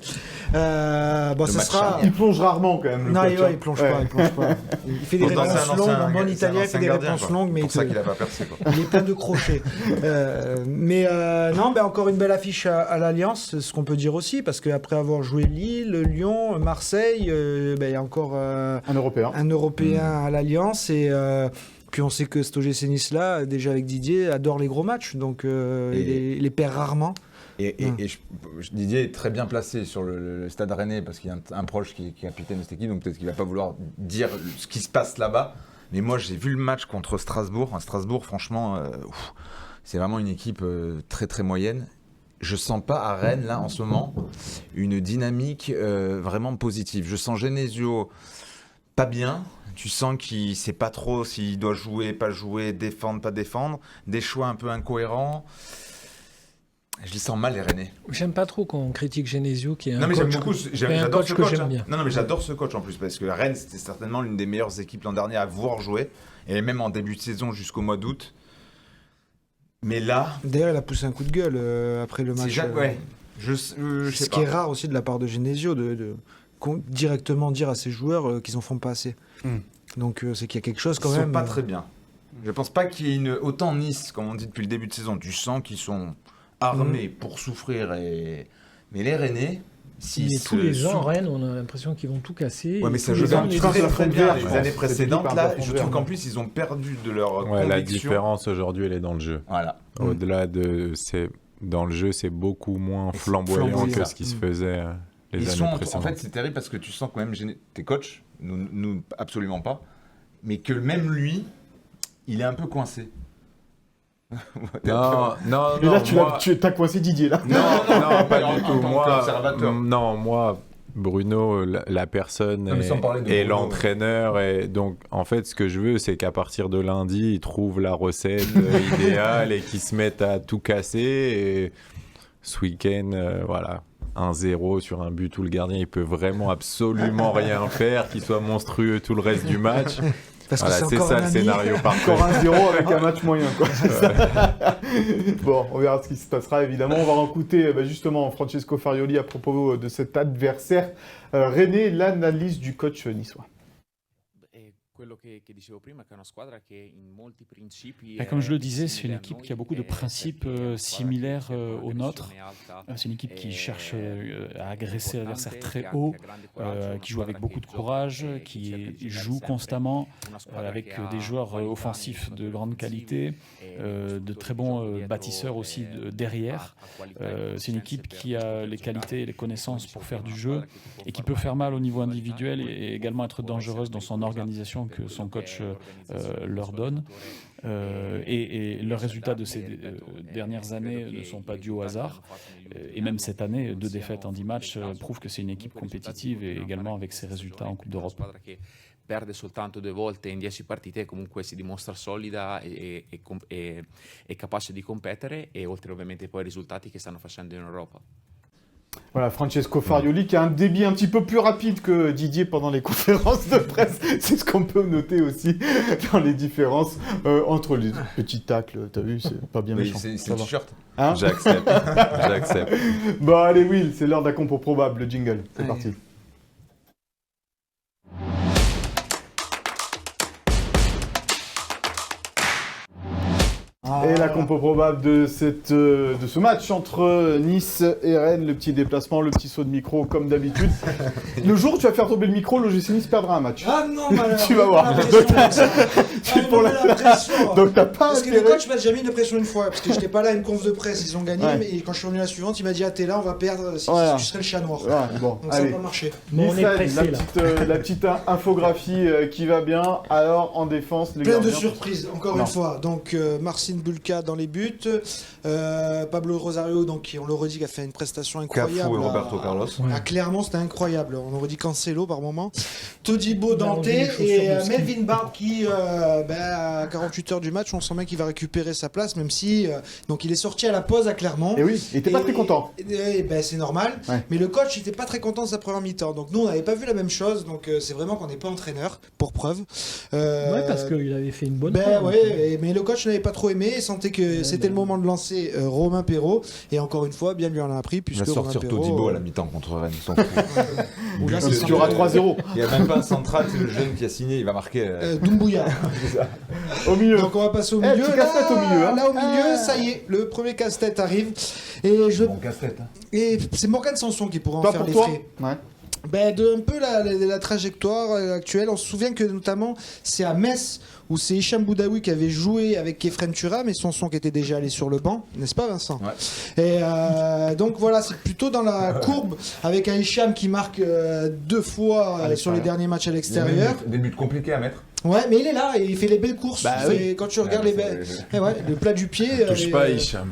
Il plonge rarement quand même. Non, il plonge pas. Il fait des réponses longues. En bon italien, il fait des réponses longues, mais c'est pour ça qu'il n'a pas percé. Il est plein de crochets. Encore une belle affiche à l'Alliance, c'est ce qu'on peut dire aussi, parce qu'après avoir joué Lille, Lyon, Marseille, il y a encore un Européen à l'Alliance et puis on sait que cet OGC Nice-là, déjà avec Didier, adore les gros matchs, donc il les perd rarement. Didier est très bien placé sur le stade rennais parce qu'il y a un proche qui est capitaine de cette équipe, donc peut-être qu'il ne va pas vouloir dire ce qui se passe là-bas. Mais moi, j'ai vu le match contre Strasbourg. Strasbourg, franchement, c'est vraiment une équipe très très moyenne. Je sens pas à Rennes, là, en ce moment, une dynamique vraiment positive. Je sens Genesio pas bien. Tu sens qu'il ne sait pas trop s'il doit jouer, pas jouer, défendre, pas défendre. Des choix un peu incohérents. Je les sens mal, les Rennais. J'aime pas trop qu'on critique Genesio, qui est un coach, j'aime beaucoup, j'adore ce coach. J'aime bien. Non, mais j'adore ce coach en plus, parce que Rennes, c'était certainement l'une des meilleures équipes l'an dernier à voir jouer. Et même en début de saison jusqu'au mois d'août. Mais là... D'ailleurs, il a poussé un coup de gueule après le match. Ce qui est rare aussi de la part de Genesio, de directement dire à ses joueurs qu'ils en font pas assez. Donc c'est qu'il y a quelque chose quand même. Ils sont pas très bien. Je pense pas qu'il y ait autant Nice, comme on dit depuis le début de saison. Tu sens qu'ils sont armés pour souffrir. Mais les Rennais... tous les ans, Rennes, on a l'impression qu'ils vont tout casser. Ouais, mais ça joue très bien. Les années précédentes, là, je trouve qu'en plus, ils ont perdu de leur conviction. La différence aujourd'hui, elle est dans le jeu. Voilà. Au-delà de... Dans le jeu, c'est beaucoup moins flamboyant que ce qui se faisait les années précédentes. En fait, c'est terrible parce que tu sens quand même... T'es coach, nous absolument pas. Mais que même lui, il est un peu coincé. Non. Et là, tu as coincé Didier, là. Non, pas du tout. Moi, Bruno, la personne et l'entraîneur. Et donc, en fait, ce que je veux, c'est qu'à partir de lundi, ils trouvent la recette idéale et qu'ils se mettent à tout casser. Et ce week-end, 1-0 sur un but où le gardien, il peut vraiment absolument rien faire, qu'il soit monstrueux tout le reste du match. Parce que c'est ça le scénario parfait. Encore 1-0 avec un match moyen, quoi. Bon, on verra ce qui se passera, évidemment. On va écouter justement Francesco Farioli à propos de cet adversaire rennais, l'analyse du coach niçois. Comme je le disais, c'est une équipe qui a beaucoup de principes similaires aux nôtres. C'est une équipe qui cherche à agresser l'adversaire très haut, qui joue avec beaucoup de courage, qui joue constamment, avec des joueurs offensifs de grande qualité, de très bons bâtisseurs aussi derrière. C'est une équipe qui a les qualités et les connaissances pour faire du jeu et qui peut faire mal au niveau individuel et également être dangereuse dans son organisation que son coach leur donne. Et leurs résultats de ces dernières années ne sont pas dus au hasard. Et même cette année, 2 défaites en 10 matchs prouvent que c'est une équipe compétitive et également avec ses résultats en Coupe d'Europe. Perde soltanto 2 volte in 10 partite, comunque si dimostra solida e capace di competere, e oltre ovviamente poi ai risultati che stanno facendo in Europa. Voilà, Francesco Farioli qui a un débit un petit peu plus rapide que Didier pendant les conférences de presse. C'est ce qu'on peut noter aussi dans les différences entre les petits tacles. T'as vu, c'est pas bien méchant. C'est le t-shirt. Hein J'accepte. J'accepte. Bon, allez, Will, c'est l'heure d'un compo probable, le jingle. C'est parti. Et la compo probable de ce match entre Nice et Rennes, le petit déplacement, le petit saut de micro comme d'habitude. Le jour où tu vas faire tomber le micro, l'OGC Nice perdra un match. Ah non, malheureusement. Tu vas voir. Donc t'as pas Parce que le coach m'a déjà mis une pression une fois, parce que j'étais pas là à une conf de presse, ils ont gagné, mais quand je suis revenu la suivante, il m'a dit t'es là, on va perdre, si tu serais le chat noir. Bon, donc ça n'a pas marché. Mais on est pressé, la petite infographie qui va bien. Alors en défense, les plein gardiens. de surprises, encore une fois. Donc Marcin Bulka dans les buts, Pablo Rosario, donc on le redit, qui a fait une prestation incroyable. Cafu et Roberto Carlos. Clairement, c'était incroyable. On aurait dit Cancelo par moment. Todibo Dante et Melvin Bard qui, à 48 heures du match, on sent bien qu'il va récupérer sa place, même si donc il est sorti à la pause à Clermont. Et oui, il était pas très content. C'est normal. Ouais. Mais le coach n'était pas très content de sa première mi-temps. Donc nous, on n'avait pas vu la même chose. Donc c'est vraiment qu'on n'est pas entraîneur, pour preuve. Ouais, parce qu'il avait fait une bonne. Mais le coach n'avait pas trop aimé. Il sentait que c'était le moment de lancer Romain Perrault. Et encore une fois, bien lui en a appris. Il va sortir Todibo à la mi-temps contre Rennes. Il y aura 3-0. Il n'y a même pas un central, c'est le jeune qui a signé, il va marquer. Doumbouya. Au milieu. Donc on va passer au milieu. Casse-tête au milieu. Là au milieu, ça y est, le premier casse-tête arrive. Et Bon casse-tête. Et c'est Morgan Sanson qui pourra en faire les frais. Ouais. De un peu la trajectoire actuelle. On se souvient que notamment c'est à Metz où c'est Hicham Boudaoui qui avait joué avec Kefren Turam et Sanson qui était déjà allé sur le banc, n'est-ce pas Vincent? Ouais. Et donc voilà, c'est plutôt dans la courbe avec un Hicham qui marque 2 fois sur les derniers matchs à l'extérieur. Des buts compliqués à mettre. Ouais, mais il est là et il fait les belles courses. Quand tu regardes le plat du pied. Touche pas à Hicham.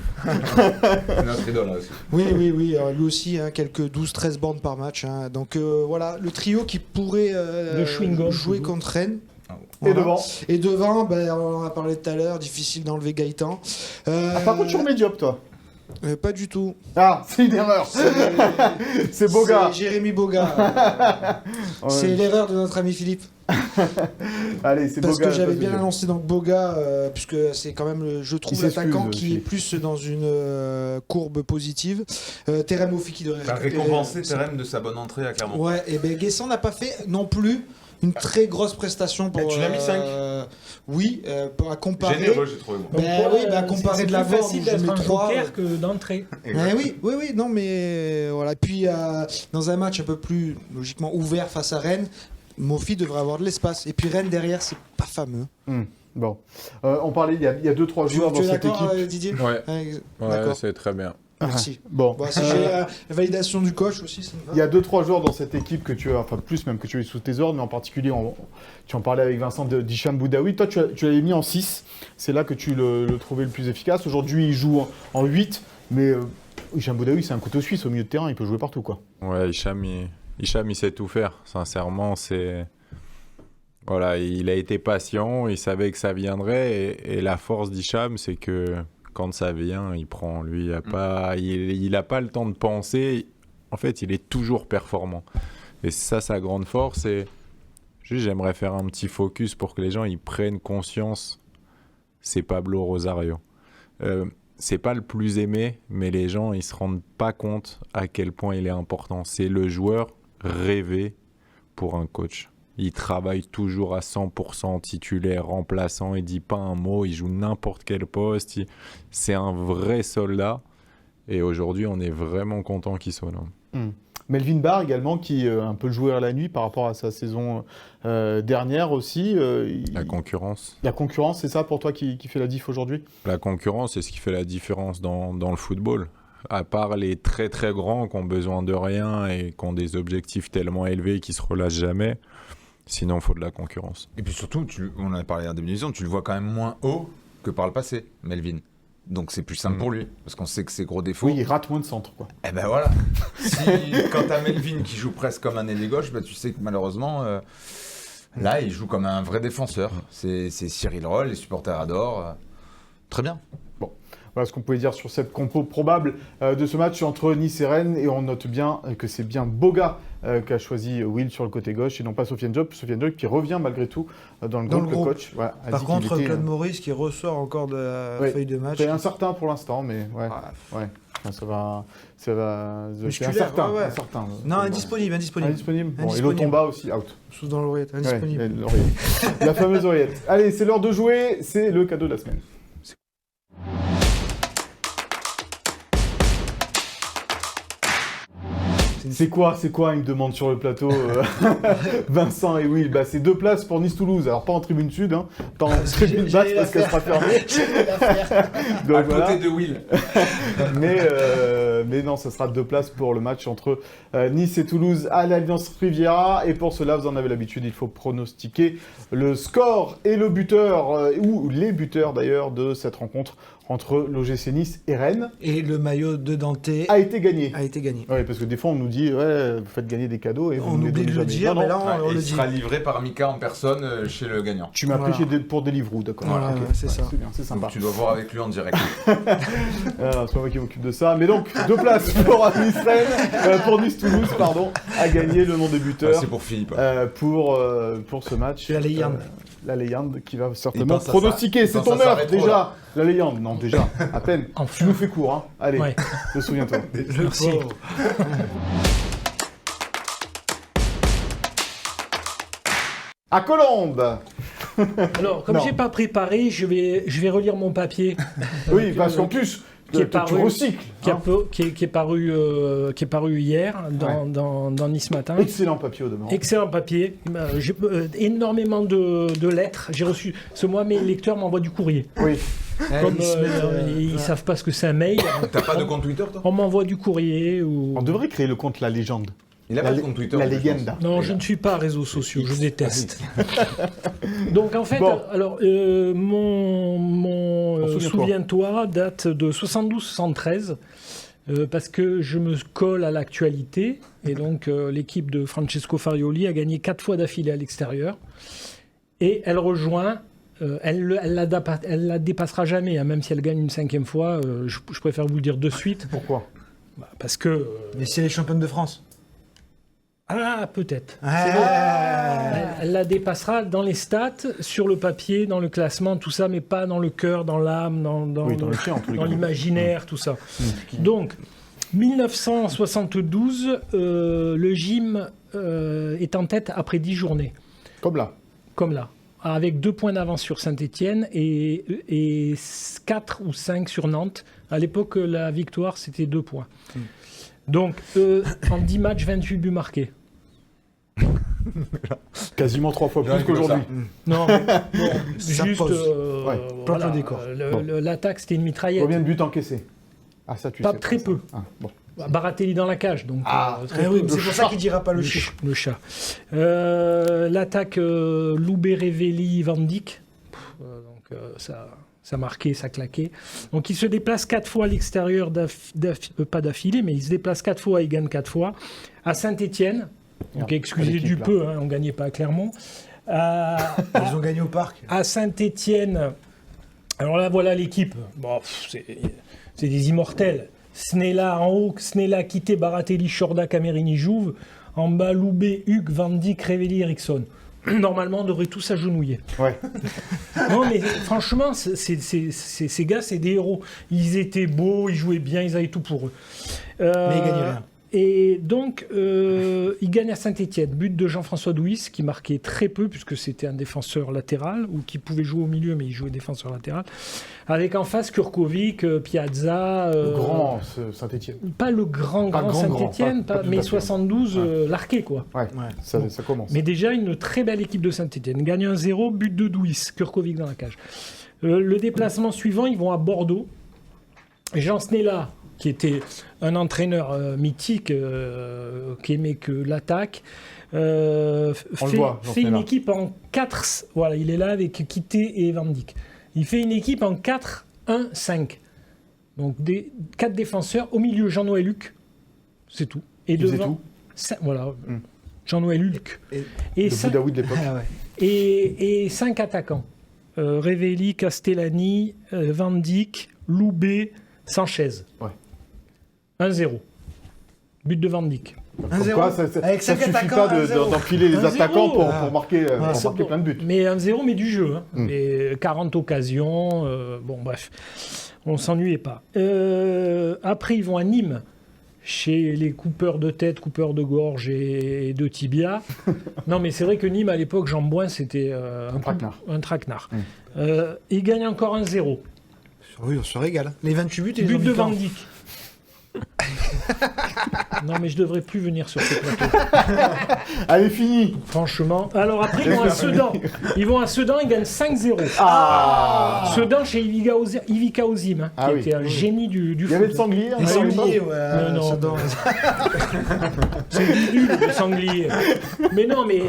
Notre idole aussi. Oui. Lui aussi, quelques 12-13 bornes par match. Donc voilà, le trio qui pourrait jouer contre Rennes. Voilà. Et devant, on en a parlé tout à l'heure, difficile d'enlever Gaëtan. Par contre, tu remets Diop, toi? Pas du tout. Ah, c'est une erreur. C'est Boga. C'est Jérémy Boga. C'est l'erreur de notre ami Philippe. Allez, c'est Boga. Parce que j'avais bien annoncé donc Boga, puisque c'est quand même, je trouve, l'attaquant qui est plus dans une courbe positive. Terem Moffi qui devrait récompenser Terem de sa bonne entrée à Clermont. Ouais, et Guessant n'a pas fait non plus une très grosse prestation pour. Tu l'as mis 5 Oui, à comparer. Généreux, j'ai trouvé. À comparer de la c'est plus facile d'être un 3 joker que d'entrer. Oui, non, mais voilà. Puis dans un match un peu plus logiquement ouvert face à Rennes, Moffi devrait avoir de l'espace. Et puis Rennes derrière, c'est pas fameux. Bon, on parlait, il y a 2-3 joueurs dans cette équipe. Didier Ouais, c'est très bien. Merci. Bon. Si j'ai la validation du coach aussi, ça me va. Il y a 2-3 joueurs dans cette équipe que tu as, enfin plus même que tu as eu sous tes ordres, mais en particulier, tu en parlais avec Vincent d'Hicham Boudaoui. Toi, tu l'avais mis en 6. C'est là que tu le trouvais le plus efficace. Aujourd'hui, il joue en 8, mais Hicham Boudaoui, c'est un couteau suisse au milieu de terrain. Il peut jouer partout, quoi. Ouais, Hicham, il sait tout faire. Sincèrement, voilà, il a été patient, il savait que ça viendrait, et la force d'Hicham, c'est que quand ça vient, il prend. Lui, il a pas le temps de penser. En fait, il est toujours performant. Et c'est ça sa grande force. Et juste, j'aimerais faire un petit focus pour que les gens ils prennent conscience. C'est Pablo Rosario. C'est pas le plus aimé, mais les gens ils se rendent pas compte à quel point il est important. C'est le joueur rêvé pour un coach. Il travaille toujours à 100% titulaire, remplaçant, il dit pas un mot, il joue n'importe quel poste. C'est un vrai soldat. Et aujourd'hui, on est vraiment content qu'il soit là. Melvin Barr également, qui un peu joué à la nuit par rapport à sa saison dernière aussi. La concurrence. La concurrence, c'est ça pour toi qui fait la diff aujourd'hui? La concurrence, c'est ce qui fait la différence dans le football. À part les très très grands qui ont besoin de rien et qui ont des objectifs tellement élevés qu'ils ne se relâchent jamais. Sinon, il faut de la concurrence. Et puis surtout, on en a parlé en début d'émission, tu le vois quand même moins haut que par le passé, Melvin. Donc c'est plus simple pour lui, parce qu'on sait que ses gros défauts... Oui, il rate moins de centres, quoi. Eh ben voilà. Quand t'as Melvin qui joue presque comme un ailier gauche, tu sais que malheureusement, là, il joue comme un vrai défenseur. C'est Cyril Roll, les supporters adorent. Très bien. Bon, voilà ce qu'on pouvait dire sur cette compo probable de ce match entre Nice et Rennes. Et on note bien que c'est bien Boga qu'a choisi Will sur le côté gauche et non pas Sofiane Diop. Sofiane Diop qui revient malgré tout dans le groupe. Le coach a Par dit contre, qu'il était, Claude Maurice qui ressort encore de la feuille de match. C'est incertain pour l'instant, mais ouais. Enfin, ça va. C'est incertain. Incertain. Non, indisponible. Bon, et Lotomba aussi, out. Sous dans l'oreillette, indisponible. Ouais, l'oreillette. La fameuse oreillette. Allez, c'est l'heure de jouer, c'est le cadeau de la semaine. C'est quoi, il me demande sur le plateau, Vincent et Will. Bah, c'est 2 places pour Nice-Toulouse. Alors, pas en tribune sud, hein. Pas en tribune basse parce qu'elle sera fermée. Donc, à côté de Will. mais non, ça sera 2 places pour le match entre Nice et Toulouse à l'Alliance Riviera. Et pour cela, vous en avez l'habitude, il faut pronostiquer le score et le buteur, ou les buteurs d'ailleurs, de cette rencontre entre l'OGC Nice et Rennes. Et le maillot de Dante a été gagné. Oui, parce que des fois on nous dit vous faites gagner des cadeaux et vous on oublie de le dire, mais là on le dit. Il sera livré par Mika en personne chez le gagnant. Tu m'as pris pour Deliveroo, d'accord. Voilà, okay. C'est ça. C'est bien, c'est sympa. Donc, tu dois voir avec lui en direct. C'est pas moi qui m'occupe de ça. Mais donc, 2 places pour Nice-Rennes, pour Nice-Toulouse, pardon, à gagner le nom des buteurs. C'est pour Philippe. Pour ce match. C'est la légende. La légende qui va certainement pronostiquer. C'est ton heure déjà. La légende, non déjà, à peine. Enfin. Tu nous fais court, hein. Allez, souviens-toi. Merci. À Colombes. Alors, comme j'ai pas préparé, je vais relire mon papier. Oui, parce qu'en plus, tu recycles. Qui est paru hier dans Nice Matin. Excellent papier au demeurant. Excellent papier. J'ai énormément de lettres. J'ai reçu. Ce mois, mes lecteurs m'envoient du courrier. Oui. Comme ils savent pas ce que c'est un mail. T'as pas de compte Twitter, toi? On m'envoie du courrier. On devrait créer le compte La Légende. Il a pas de compte Twitter. La légende. Non, je ne suis pas réseaux sociaux, je déteste. Donc en fait, alors mon Souviens-toi date de 72-73 parce que je me colle à l'actualité et donc l'équipe de Francesco Farioli a gagné 4 fois d'affilée à l'extérieur et elle rejoint. Elle la dépassera jamais, hein, même si elle gagne une 5e fois. Je préfère vous le dire de suite. Pourquoi? Parce que. Mais c'est les championnes de France. Ah, peut-être. Elle la dépassera dans les stats, sur le papier, dans le classement, tout ça, mais pas dans le cœur, dans l'âme, dans l'imaginaire, tout ça. Donc, 1972, le gym est en tête après 10 journées. Comme là. Avec 2 points d'avance sur Saint-Etienne et 4 ou 5 sur Nantes. À l'époque, la victoire, c'était 2 points. Donc, en 10 matchs, 28 buts marqués. Quasiment 3 fois plus qu'aujourd'hui. Non, mais bon, juste... voilà, décor. L'attaque, c'était une mitraillette. Combien de buts encaissés? Ah, ça, tu sais. Très peu. Ah, bon. Baratelli dans la cage, donc oui, c'est pour ça qu'il ne dira pas le chiffre. Le chat. L'attaque Loubet, Revelli, Van Dijk. Donc ça marquait, ça claquait. Donc il se déplace 4 fois à l'extérieur, pas d'affilée, mais il se déplace 4 fois et il gagne 4 fois. À Saint-Etienne, donc excusez du peu, hein, on ne gagnait pas à Clermont. Ils ont gagné au parc. À Saint-Etienne, alors là voilà l'équipe. Bon, c'est des immortels. Snella en haut, Snella quitté, Baratelli, Chorda, Camerini, Jouve. En bas, Loubet, Hugues, Van Dijk, Revelli, Eriksson. Normalement, on devrait tous s'agenouiller. Ouais. Non, mais franchement, ces gars, c'est des héros. Ils étaient beaux, ils jouaient bien, ils avaient tout pour eux. Mais ils gagnaient rien. Et donc, il gagne à Saint-Etienne. But de Jean-François Douis, qui marquait très peu, puisque c'était un défenseur latéral, ou qui pouvait jouer au milieu, mais il jouait défenseur latéral. Avec en face Kurkovic, Piazza... le grand Saint-Etienne. Pas le grand Saint-Etienne, mais 72, l'arqué, quoi. Ouais. Ça commence. Mais déjà, une très belle équipe de Saint-Etienne. Gagne 1-0, but de Douis, Kurkovic dans la cage. Le déplacement suivant, ils vont à Bordeaux. Jean Snella, qui était un entraîneur mythique, qui aimait que l'attaque, fait une équipe en 4... Voilà, il est là avec Quitté et Van Dijk. Il fait une équipe en 4-1-5. Donc 4 défenseurs. Au milieu, Jean-Noël Luc. C'est tout. Et devant... Voilà. Jean-Noël Luc. Et Boudaoui de l'époque. Et 5 attaquants. Revelli, Castellani, Van Dijk, Loubet, Sanchez. Ouais. 1-0. But de Van Dijk. Quoi, ça suffit pas d'empiler les attaquants pour marquer plein de buts. Mais 1-0, mais du jeu. Hein. Mais 40 occasions. Bon, bref. On ne s'ennuyait pas. Après, ils vont à Nîmes, chez les coupeurs de tête, coupeurs de gorge et de tibia. Non, mais c'est vrai que Nîmes, à l'époque, Jean Bouin, c'était un traquenard. Ils gagnent encore 1-0. Oui, on se régale. Les 28 buts et les but de Van Dijk. Non, mais je devrais plus venir sur ce plateau. Allez, fini. Franchement. Alors après, ils vont à Sedan. Ils gagnent 5-0. Sedan chez Ivica Osim, qui était un génie du foot. Il y avait le sanglier. Les sangliers, ouais. Non. Sedan. C'est bidule, le sanglier. Mais non, mais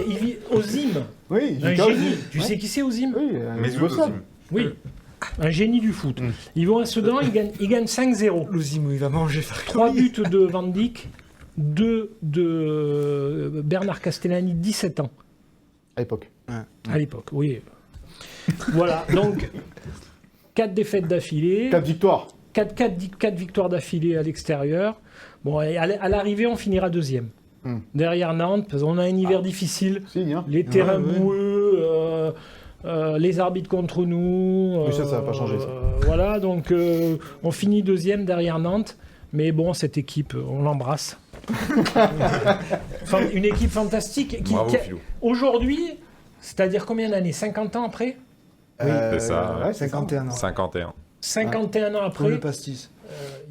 Osim, oui, un génie. Tu sais qui c'est Osim? Oui, Oui. Un génie du foot. Ils vont à Sedan, ils gagnent 5-0. L'Ozim, il va manger. 3 buts de Van Dijk, 2 de Bernard Castellani, 17 ans. À l'époque. À l'époque, oui. Voilà, donc 4 défaites d'affilée. 4 victoires. 4 victoires d'affilée à l'extérieur. Bon, et à l'arrivée, on finira deuxième. Derrière Nantes, parce qu'on a un hiver difficile. Les terrains boueux. Les arbitres contre nous. Oui, ça va pas changer. Ça. Voilà, donc on finit deuxième derrière Nantes. Mais bon, cette équipe, on l'embrasse. Une équipe fantastique qui aujourd'hui, c'est-à-dire combien d'années? 50 ans après? Oui, c'est ça. 51 ans. 51 ans après. Comme le pastis.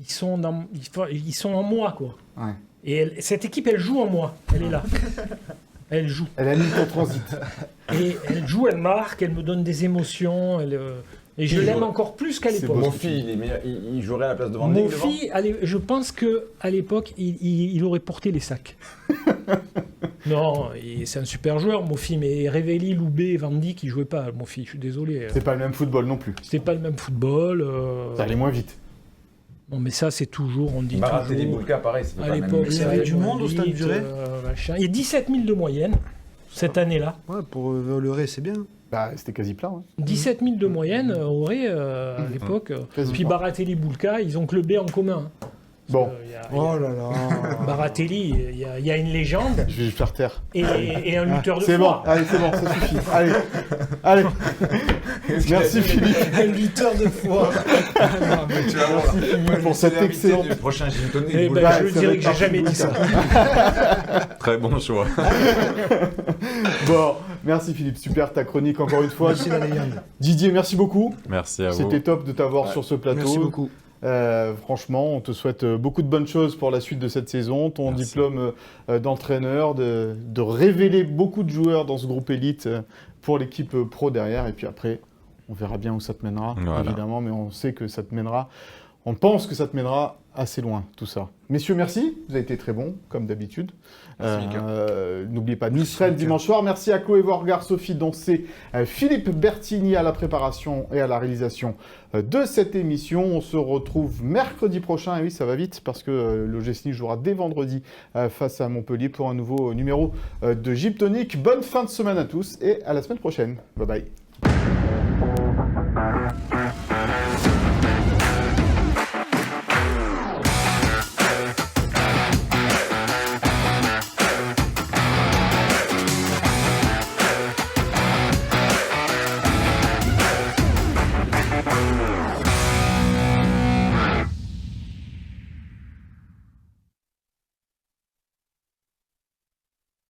Ils sont en moi, quoi. Ouais. Et cette équipe, elle joue en moi. Elle est là. Elle joue. Elle a mis ton transit. Et elle joue, elle marque, elle me donne des émotions. Et je l'aime encore plus qu'à l'époque. Mon fils, il jouerait à la place de Van Dijk. Mon fils, je pense qu'à l'époque, il aurait porté les sacs. Non, c'est un super joueur, mon fils, mais Revelli, Loubet, Van Dijk, il jouait pas, mon fils, je suis désolé. C'est pas le même football non plus. C'était pas le même football. Ça allait moins vite. Non, mais ça, c'est toujours, on dit Baraté Boulka, pareil, c'était à l'époque, il y avait du monde au Stade du Ré. Il y a 17 000 de moyenne cette année-là. Ouais, pour le Ré, c'est bien. Bah, c'était quasi plein. Ouais. 17 000 de moyenne au Ré à l'époque. Puis Baratelli, Boulka, ils ont que le B en commun. Bon. Oh là là. Baratelli, il y a une légende. Je vais le faire taire. Et un lutteur de c'est foire. Bon, allez, c'est bon, ça suffit. Allez. Merci Philippe. Un lutteur de foire. Tu vas voir. Merci Philippe pour cet excellent. Du prochain gin tonic. Je dirais que j'ai jamais dit ça. Très bon choix. Bon, merci Philippe, super ta chronique encore une fois. Merci la légende. Didier, merci beaucoup. Merci à vous. C'était top de t'avoir sur ce plateau. Merci beaucoup. Franchement, on te souhaite beaucoup de bonnes choses pour la suite de cette saison. Ton diplôme d'entraîneur, de révéler beaucoup de joueurs dans ce groupe élite pour l'équipe pro derrière. Et puis après, on verra bien où ça te mènera, évidemment. Mais on sait que ça te mènera. On pense que ça te mènera assez loin, tout ça. Messieurs, merci. Vous avez été très bons, comme d'habitude. N'oubliez pas Nice-Rennes dimanche soir. Merci à Chloé Vorgard, Sophie Doncé, Philippe Bertigny à la préparation et à la réalisation de cette émission. On se retrouve mercredi prochain. Et oui, ça va vite parce que l'OGC Nice jouera dès vendredi face à Montpellier pour un nouveau numéro de Gin Tonic. Bonne fin de semaine à tous et à la semaine prochaine. Bye bye.